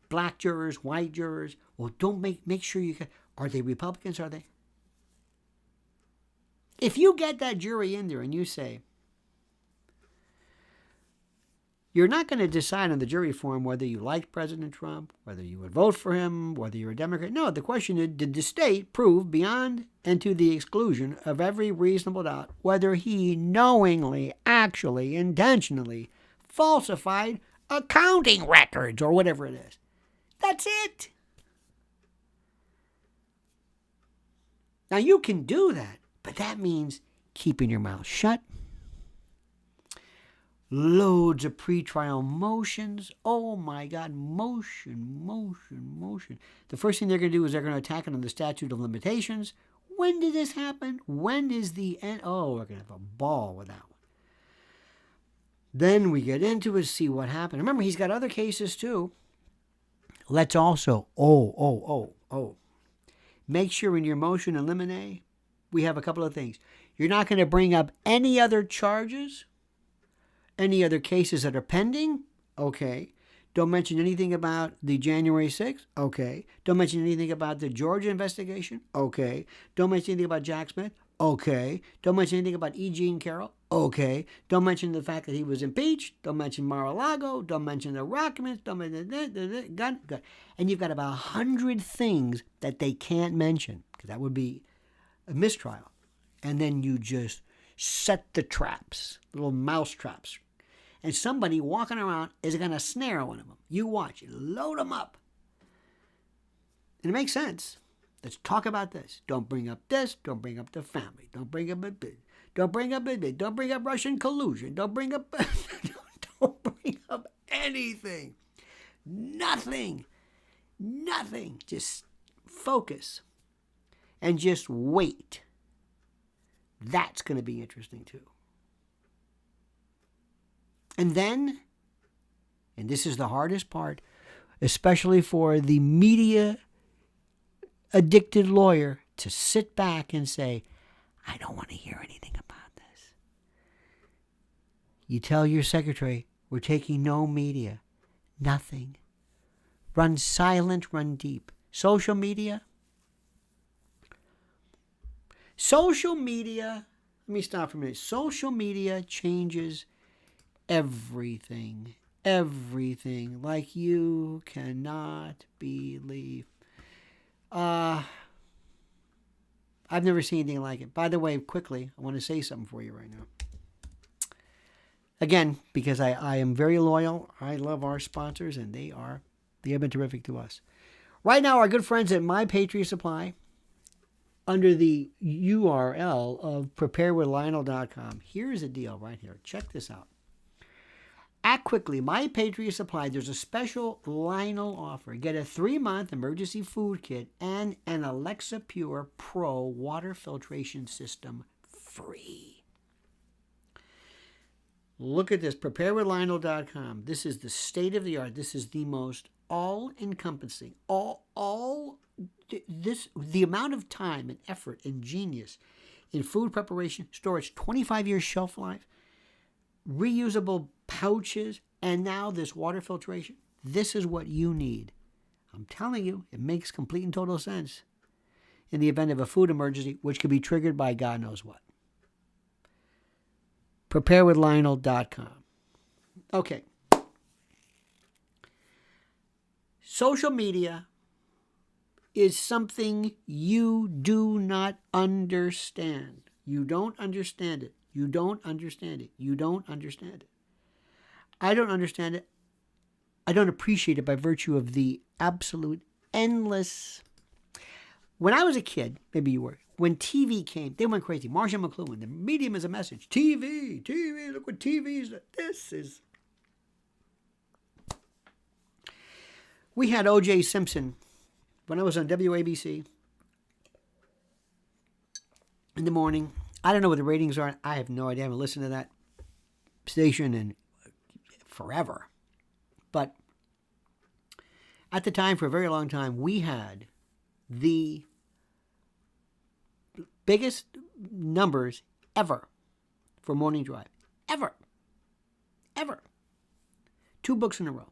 S1: Black jurors, white jurors. Well, don't make sure you get. Are they Republicans? Are they? If you get that jury in there and you say, you're not going to decide on the jury form whether you like President Trump, whether you would vote for him, whether you're a Democrat. No, the question is, did the state prove beyond and to the exclusion of every reasonable doubt whether he knowingly, actually, intentionally falsified accounting records or whatever it is? That's it. Now, you can do that, but that means keeping your mouth shut. Loads of pretrial motions. Oh my God, motion. The first thing they're going to do is they're going to attack it on the statute of limitations. When did this happen? When is the end? Oh, we're going to have a ball with that one. Then we get into it, see what happened. Remember, he's got other cases too. Let's also, make sure in your motion in limine, we have a couple of things. You're not going to bring up any other charges. Any other cases that are pending? Okay. Don't mention anything about the January 6th? Okay. Don't mention anything about the Georgia investigation? Okay. Don't mention anything about Jack Smith? Okay. Don't mention anything about E. Jean Carroll? Okay. Don't mention the fact that he was impeached. Don't mention Mar-a-Lago. Don't mention the documents. Don't mention gun. And you've got about 100 things that they can't mention, because that would be a mistrial. And then you just set the traps, little mouse traps. And somebody walking around is going to snare one of them. You watch. Load them up. And it makes sense. Let's talk about this. Don't bring up this. Don't bring up the family. Don't bring up Don't bring up Don't bring up Russian collusion. Don't bring up don't bring up anything. Nothing. Just focus. And just wait. That's going to be interesting too. And then, and this is the hardest part, especially for the media-addicted lawyer, to sit back and say, I don't want to hear anything about this. You tell your secretary, we're taking no media. Nothing. Run silent, run deep. Social media. Let me stop for a minute. Social media changes everything like you cannot believe. I've never seen anything like it. By the way, quickly, I want to say something for you right now. Again, because I am very loyal. I love our sponsors, and they have been terrific to us. Right now, our good friends at My Patriot Supply, under the URL of preparewithlionel.com. Here's the deal right here. Check this out. Act quickly. My Patriot Supply, there's a special Lionel offer. Get a 3-month emergency food kit and an Alexa Pure Pro water filtration system free. Look at this. Preparewithlionel.com. This is the state of the art. This is the most all-encompassing. The amount of time and effort and genius in food preparation, storage, 25 years shelf life, reusable pouches, and now this water filtration. This is what you need. I'm telling you, it makes complete and total sense in the event of a food emergency, which could be triggered by God knows what. Preparewithlionel.com. Okay. Social media is something you do not understand. You don't understand it. You don't understand it. You don't understand it. I don't understand it. I don't appreciate it by virtue of the absolute endless. When I was a kid, maybe you were, when TV came, they went crazy. Marshall McLuhan, the medium is a message. TV, look what TV is. This is. We had O.J. Simpson when I was on WABC in the morning. I don't know what the ratings are. I have no idea. I haven't listened to that station in forever. But at the time, for a very long time, we had the biggest numbers ever for morning drive. Ever. Ever. 2 books in a row.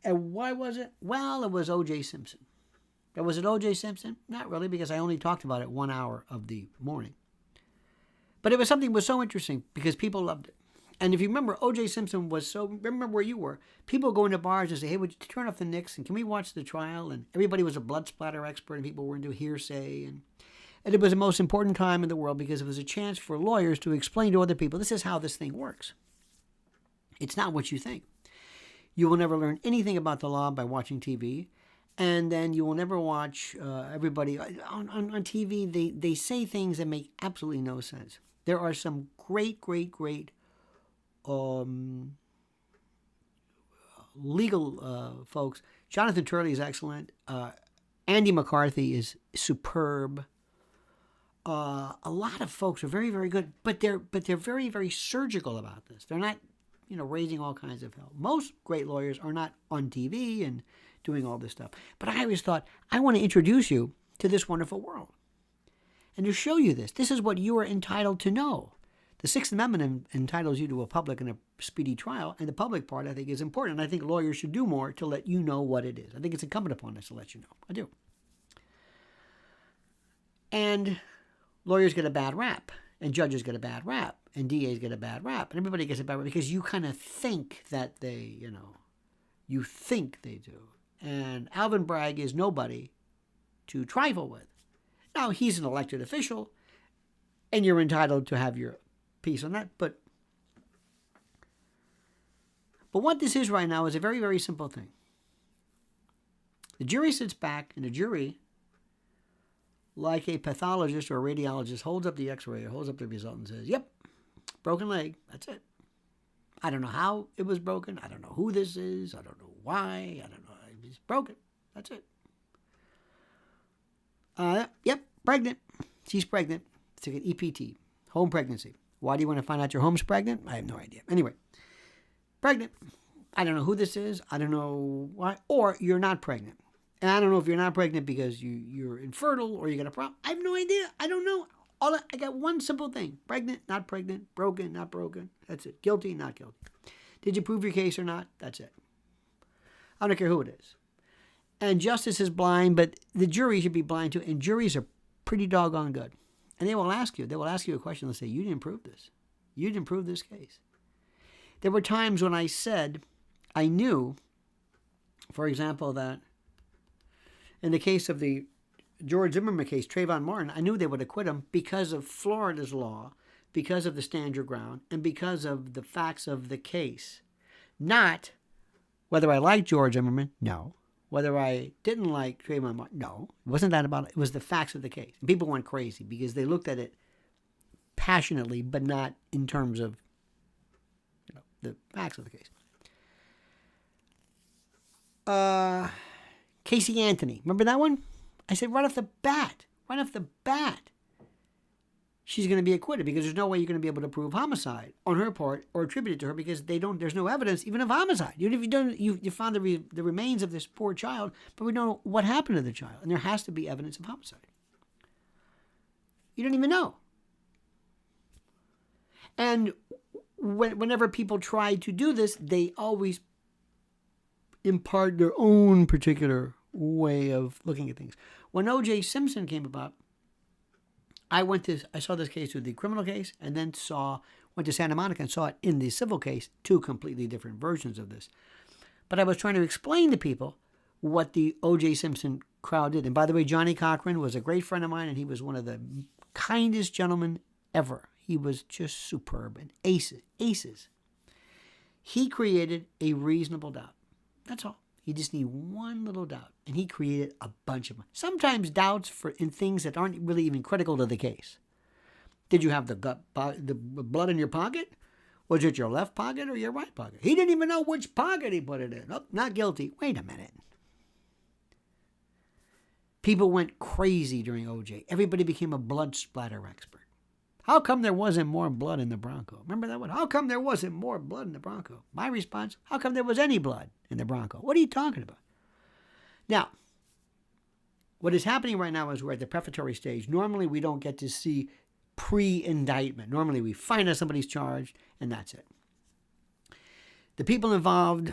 S1: And why was it? Well, it was O.J. Simpson. But was it O.J. Simpson? Not really, because I only talked about it 1 hour of the morning. But it was something that was so interesting because people loved it. And if you remember, O.J. Simpson was so, remember where you were, people go into bars and say, hey, would you turn off the Knicks and can we watch the trial? And everybody was a blood splatter expert and people were into hearsay. And it was the most important time in the world because it was a chance for lawyers to explain to other people, this is how this thing works. It's not what you think. You will never learn anything about the law by watching TV. And then you will never watch everybody on TV. They say things that make absolutely no sense. There are some great legal folks. Jonathan Turley is excellent. Andy McCarthy is superb. A lot of folks are very, very good, but they're very, very surgical about this. They're not, raising all kinds of hell. Most great lawyers are not on TV and doing all this stuff. But I always thought, I want to introduce you to this wonderful world and to show you this. This is what you are entitled to know. The Sixth Amendment entitles you to a public and a speedy trial, and the public part, I think, is important. I think lawyers should do more to let you know what it is. I think it's incumbent upon us to let you know. I do. And lawyers get a bad rap, and judges get a bad rap, and DAs get a bad rap, and everybody gets a bad rap because you kind of think that they, you think they do. And Alvin Bragg is nobody to trifle with. Now, he's an elected official, and you're entitled to have your piece on that, but what this is right now is a very, very simple thing. The jury sits back, and the jury, like a pathologist or a radiologist, holds up the x-ray or holds up the result and says, yep, broken leg, that's it. I don't know how it was broken. I don't know who this is. I don't know why. I don't know. It's broken. That's it. Yep, pregnant. She's pregnant. It's like an EPT, home pregnancy. Why do you want to find out your home's pregnant? I have no idea. Anyway, pregnant. I don't know who this is. I don't know why. Or you're not pregnant. And I don't know if you're not pregnant because you're infertile or you got a problem. I have no idea. I don't know. I got one simple thing. Pregnant, not pregnant. Broken, not broken. That's it. Guilty, not guilty. Did you prove your case or not? That's it. I don't care who it is. And justice is blind, but the jury should be blind too. And juries are pretty doggone good. And they will ask you a question. They'll say, you didn't prove this. You didn't prove this case. There were times when I said, I knew, for example, that in the case of the George Zimmerman case, Trayvon Martin, I knew they would acquit him because of Florida's law, because of the stand your ground, and because of the facts of the case. Not whether I liked George Zimmerman, no. Whether I didn't like Trayvon Martin, no. It wasn't that about it. It was the facts of the case. And people went crazy because they looked at it passionately, but not in terms of the facts of the case. Casey Anthony. Remember that one? I said right off the bat, she's going to be acquitted because there's no way you're going to be able to prove homicide on her part or attribute it to her because there's no evidence even of homicide. Even if you found the remains of this poor child, but we don't know what happened to the child. And there has to be evidence of homicide. You don't even know. And whenever people try to do this, they always impart their own particular way of looking at things. When O.J. Simpson came about, I saw this case with the criminal case and then went to Santa Monica and saw it in the civil case, 2 completely different versions of this. But I was trying to explain to people what the O.J. Simpson crowd did. And by the way, Johnny Cochran was a great friend of mine and he was one of the kindest gentlemen ever. He was just superb and aces. He created a reasonable doubt. That's all. You just need one little doubt. And he created a bunch of them. Sometimes doubts in things that aren't really even critical to the case. Did you have the blood in your pocket? Was it your left pocket or your right pocket? He didn't even know which pocket he put it in. Oh, not guilty. Wait a minute. People went crazy during OJ. Everybody became a blood splatter expert. How come there wasn't more blood in the Bronco? Remember that one? How come there wasn't more blood in the Bronco? My response, how come there was any blood in the Bronco? What are you talking about? Now, what is happening right now is we're at the prefatory stage. Normally, we don't get to see pre-indictment. Normally we find out somebody's charged, and that's it. The people involved,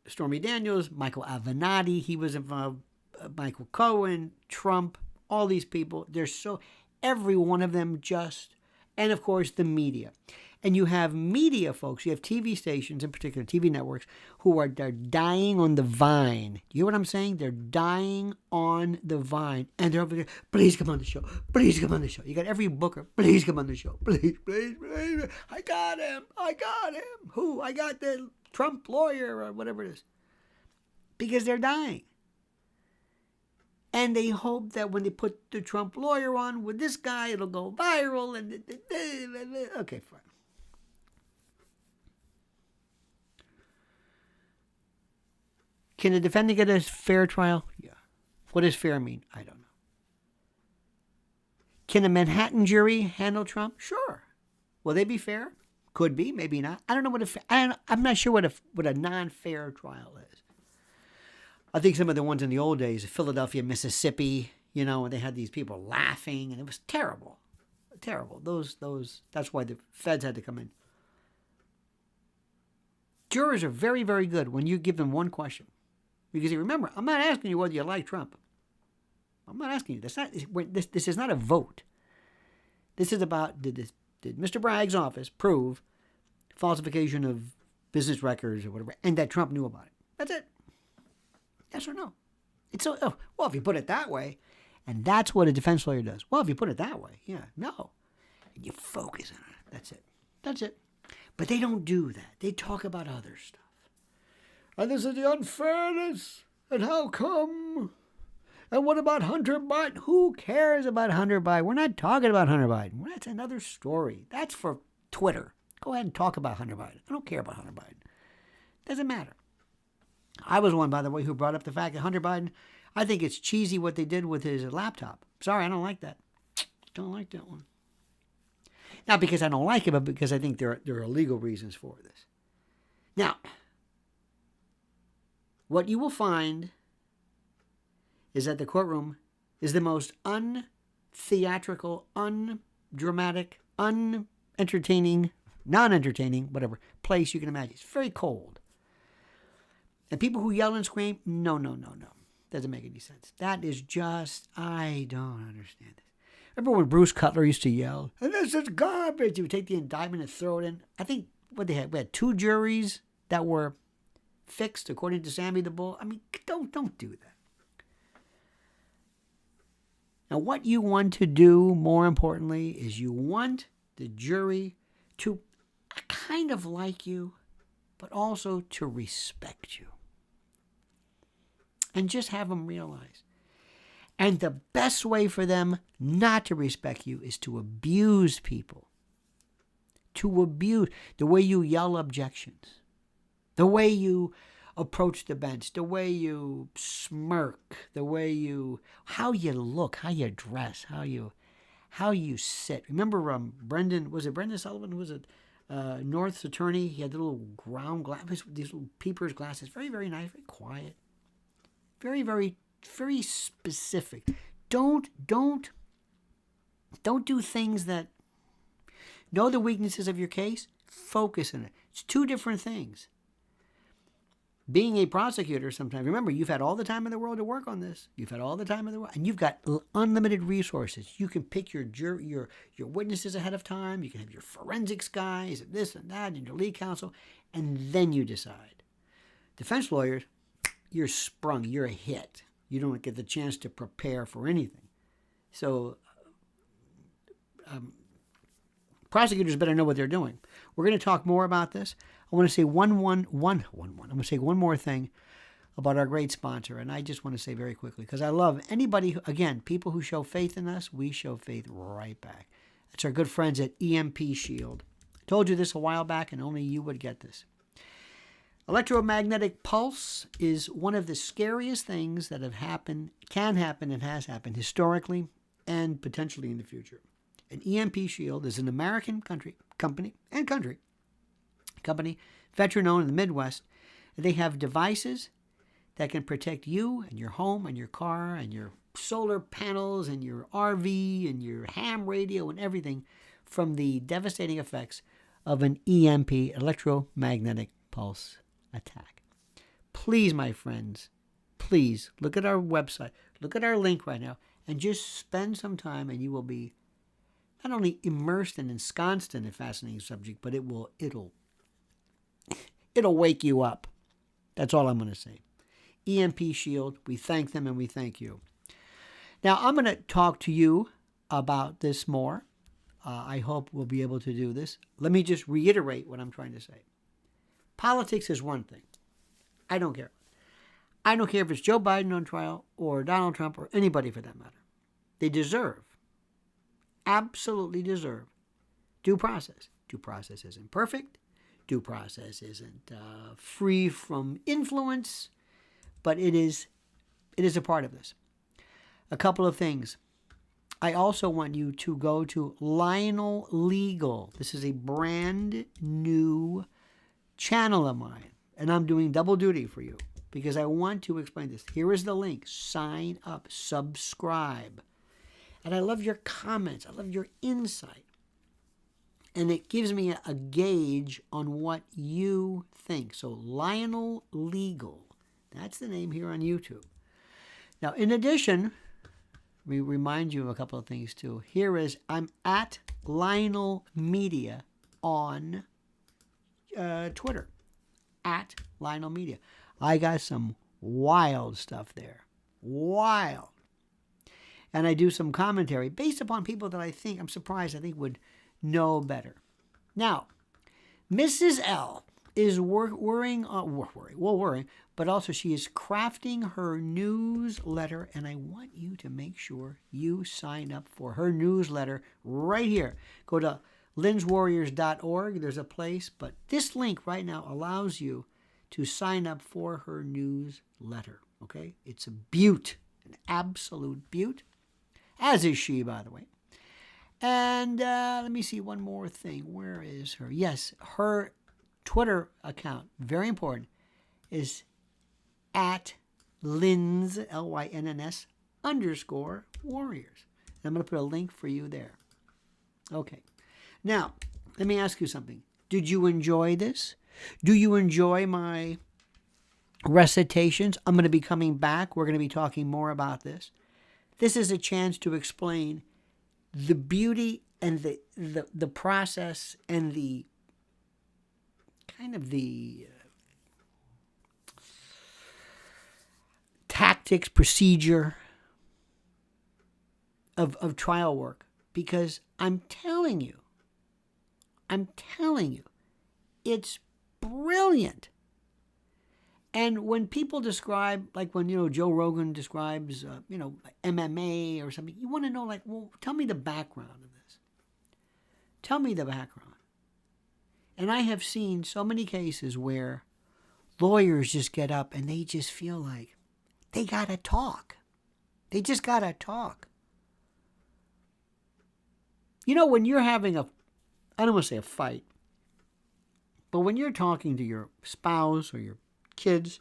S1: Stormy Daniels, Michael Avenatti, he was involved, Michael Cohen, Trump, all these people, every one of them and of course the media. And you have media folks, you have TV stations, in particular TV networks, they're dying on the vine. You hear what I'm saying? They're dying on the vine. And they're over there, please come on the show. Please come on the show. You got every booker, please come on the show. Please, please, please. I got him. Who? I got the Trump lawyer or whatever it is. Because they're dying. And they hope that when they put the Trump lawyer on with this guy, it'll go viral. Okay, fine. Can a defendant get a fair trial? Yeah. What does fair mean? I don't know. Can a Manhattan jury handle Trump? Sure. Will they be fair? Could be, maybe not. I don't know I'm not sure what a non-fair trial is. I think some of the ones in the old days, Philadelphia, Mississippi, and they had these people laughing, and it was terrible. Terrible. That's why the feds had to come in. Jurors are very, very good when you give them one question. Because remember, I'm not asking you whether you like Trump. I'm not asking you. This is not a vote. This is about, did Mr. Bragg's office prove falsification of business records or whatever, and that Trump knew about it? That's it. Yes or no? Well, if you put it that way, and that's what a defense lawyer does. Well, if you put it that way, yeah, no. And you focus on it. That's it. That's it. But they don't do that. They talk about other stuff. And this is the unfairness. And how come? And what about Hunter Biden? Who cares about Hunter Biden? We're not talking about Hunter Biden. That's another story. That's for Twitter. Go ahead and talk about Hunter Biden. I don't care about Hunter Biden. Doesn't matter. I was one, by the way, who brought up the fact that Hunter Biden, I think it's cheesy what they did with his laptop. Sorry, I don't like that. Don't like that one. Not because I don't like it, but because I think there are legal reasons for this. Now, what you will find is that the courtroom is the most untheatrical, undramatic, unentertaining, non-entertaining, whatever, place you can imagine. It's very cold. And people who yell and scream, no. Doesn't make any sense. That is just, I don't understand it. Remember when Bruce Cutler used to yell, and this is garbage? He would take the indictment and throw it in. I think we had 2 juries that were fixed according to Sammy the Bull. I mean, don't do that. Now, what you want to do, more importantly, is you want the jury to kind of like you, but also to respect you. And just have them realize. And the best way for them not to respect you is to abuse people. To abuse the way you yell objections, the way you approach the bench, the way you smirk, how you look, how you dress, how you sit. Remember Brendan Sullivan, who was a North's attorney? He had the little ground glass, these little peepers glasses, very, very nice, very quiet. Very, very, very specific. Don't do things that know the weaknesses of your case. Focus on it. It's 2 different things. Being a prosecutor sometimes, remember, you've had all the time in the world to work on this. You've had all the time in the world, and you've got unlimited resources. You can pick your witnesses ahead of time. You can have your forensics guys and this and that and your lead counsel, and then you decide. Defense lawyers, you're sprung. You're a hit. You don't get the chance to prepare for anything. So prosecutors better know what they're doing. We're going to talk more about this. I want to say one more thing about our great sponsor, and I just want to say very quickly, because I love anybody, people who show faith in us, we show faith right back. It's our good friends at EMP Shield. I told you this a while back, and only you would get this. Electromagnetic pulse is one of the scariest things that can happen, and has happened historically and potentially in the future. And EMP Shield is an American company, veteran owned in the Midwest. They have devices that can protect you and your home and your car and your solar panels and your RV and your ham radio and everything from the devastating effects of an EMP, electromagnetic pulse attack. Please, my friends, please look at our website, look at our link right now, and just spend some time, and you will be not only immersed and ensconced in a fascinating subject, but it'll wake you up. That's all I'm going to say. EMP Shield, we thank them and we thank you. Now, I'm going to talk to you about this more. I hope we'll be able to do this. Let me just reiterate what I'm trying to say. Politics is one thing. I don't care. I don't care if it's Joe Biden on trial or Donald Trump or anybody for that matter. They deserve, absolutely deserve, due process. Due process isn't perfect. Due process isn't free from influence, but it is a part of this. A couple of things. I also want you to go to Lionel Legal. This is a brand new channel of mine, and I'm doing double duty for you because I want to explain this. Here is the link. Sign up, subscribe. And I love your comments. I love your insight. And it gives me a gauge on what you think. So Lionel Legal, that's the name here on YouTube. Now, in addition, we remind you of a couple of things too. Here is, I'm at Lionel Media on Twitter. At Lionel Media. I got some wild stuff there. Wild. And I do some commentary based upon people that I think would know better. Now, Mrs. L is worrying, but also she is crafting her newsletter, and I want you to make sure you sign up for her newsletter right here. Go to linswarriors.org. There's a place, but this link right now allows you to sign up for her newsletter, okay? It's a beaut, an absolute beaut, as is she, by the way. And let me see one more thing. Where is her? Yes, her Twitter account, very important, is at Lins, L-Y-N-N-S, _ warriors. And I'm going to put a link for you there. Okay. Now, let me ask you something. Did you enjoy this? Do you enjoy my recitations? I'm going to be coming back. We're going to be talking more about this. This is a chance to explain the beauty and the process and the kind of the tactics, procedure of trial work. Because I'm telling you, it's brilliant. And when people describe, like when, Joe Rogan describes, MMA or something, you want to know, well, tell me the background of this. Tell me the background. And I have seen so many cases where lawyers just get up and they just feel like they got to talk. They just got to talk. When you're having I don't want to say a fight, but when you're talking to your spouse or your kids,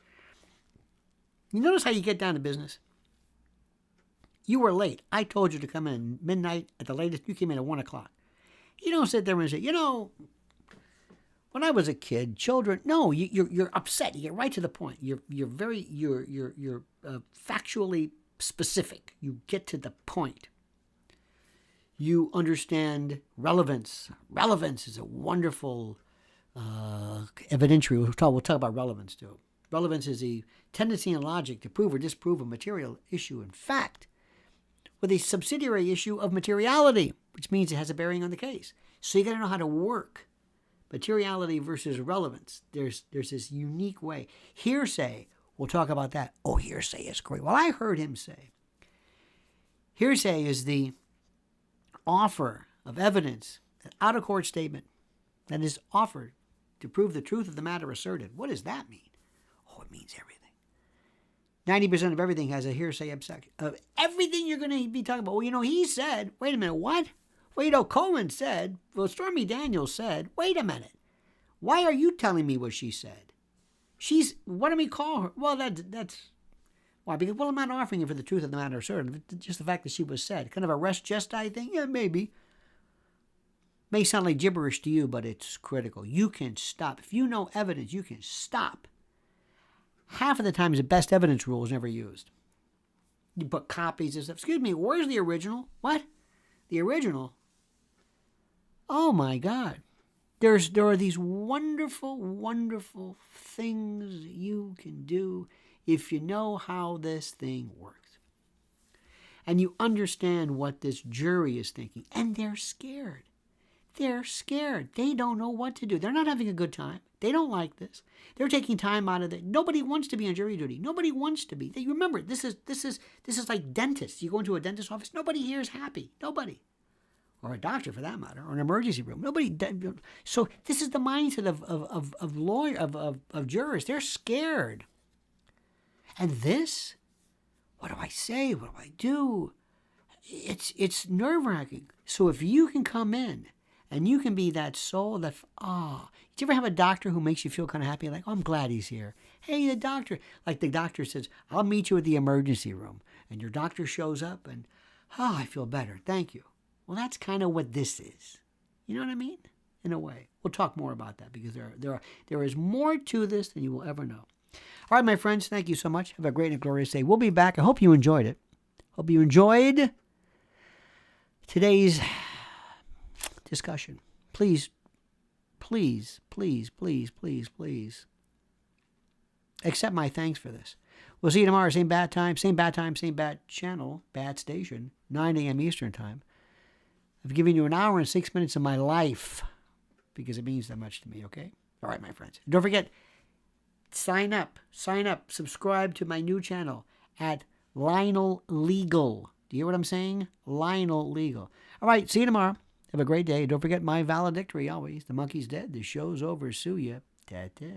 S1: you notice how you get down to business? You were late. I told you to come in midnight at the latest. You came in at 1 o'clock. You don't sit there and say, when I was a kid, children. No, you're upset. You get right to the point. You're factually specific. You get to the point. You understand relevance. Relevance is a wonderful evidentiary. We'll talk about relevance too. Relevance is a tendency in logic to prove or disprove a material issue in fact with a subsidiary issue of materiality, which means it has a bearing on the case. So you got to know how to work materiality versus relevance. There's this unique way. Hearsay, we'll talk about that. Oh, hearsay is great. Well, I heard him say hearsay is the offer of evidence, an out-of-court statement that is offered to prove the truth of the matter asserted. What does that mean? Oh, it means everything. 90% of everything has a hearsay objection. Of everything you're going to be talking about. Well, he said, wait a minute, what? Well, Cohen said, well, Stormy Daniels said, wait a minute. Why are you telling me what she said? What do we call her? Well, that's Why? Because, well, I'm not offering it for the truth of the matter asserted. Just the fact that she was said. Kind of a rest just I think? Yeah, maybe. May sound like gibberish to you, but it's critical. You can stop. If you know evidence, you can stop. Half of the times, the best evidence rule is never used. You put copies and stuff. Excuse me, where's the original? What? The original? Oh, my God. There are these wonderful, wonderful things you can do if you know how this thing works. And you understand what this jury is thinking. And they're scared. They're scared. They don't know what to do. They're not having a good time. They don't like this. They're taking time out of it. Nobody wants to be on jury duty. Nobody wants to be. Remember, this is like dentists. You go into a dentist's office, nobody here is happy. Nobody. Or a doctor, for that matter, or an emergency room. Nobody. So this is the mindset of jurors. They're scared. And this, what do I say? What do I do? It's nerve-wracking. So if you can come in and you can be that soul that, did you ever have a doctor who makes you feel kind of happy? Like, oh, I'm glad he's here. Hey, the doctor. Like the doctor says, I'll meet you at the emergency room. And your doctor shows up and, I feel better. Thank you. Well, that's kind of what this is. You know what I mean? In a way. We'll talk more about that because there is more to this than you will ever know. All right, my friends, thank you so much. Have a great and glorious day. We'll be back. I hope you enjoyed it. Hope you enjoyed today's discussion. Please, please, please, please, please, please accept my thanks for this. We'll see you tomorrow, same bad time, same bad channel, bad station, 9 a.m. Eastern time. I've given you an hour and 6 minutes of my life because it means that much to me, okay? All right, my friends. Don't forget, sign up, subscribe to my new channel at Lionel Legal. Do you hear what I'm saying? Lionel Legal. All right, see you tomorrow. Have a great day. Don't forget my valedictory always. The monkey's dead. The show's over. Sue ya. Ta-ta.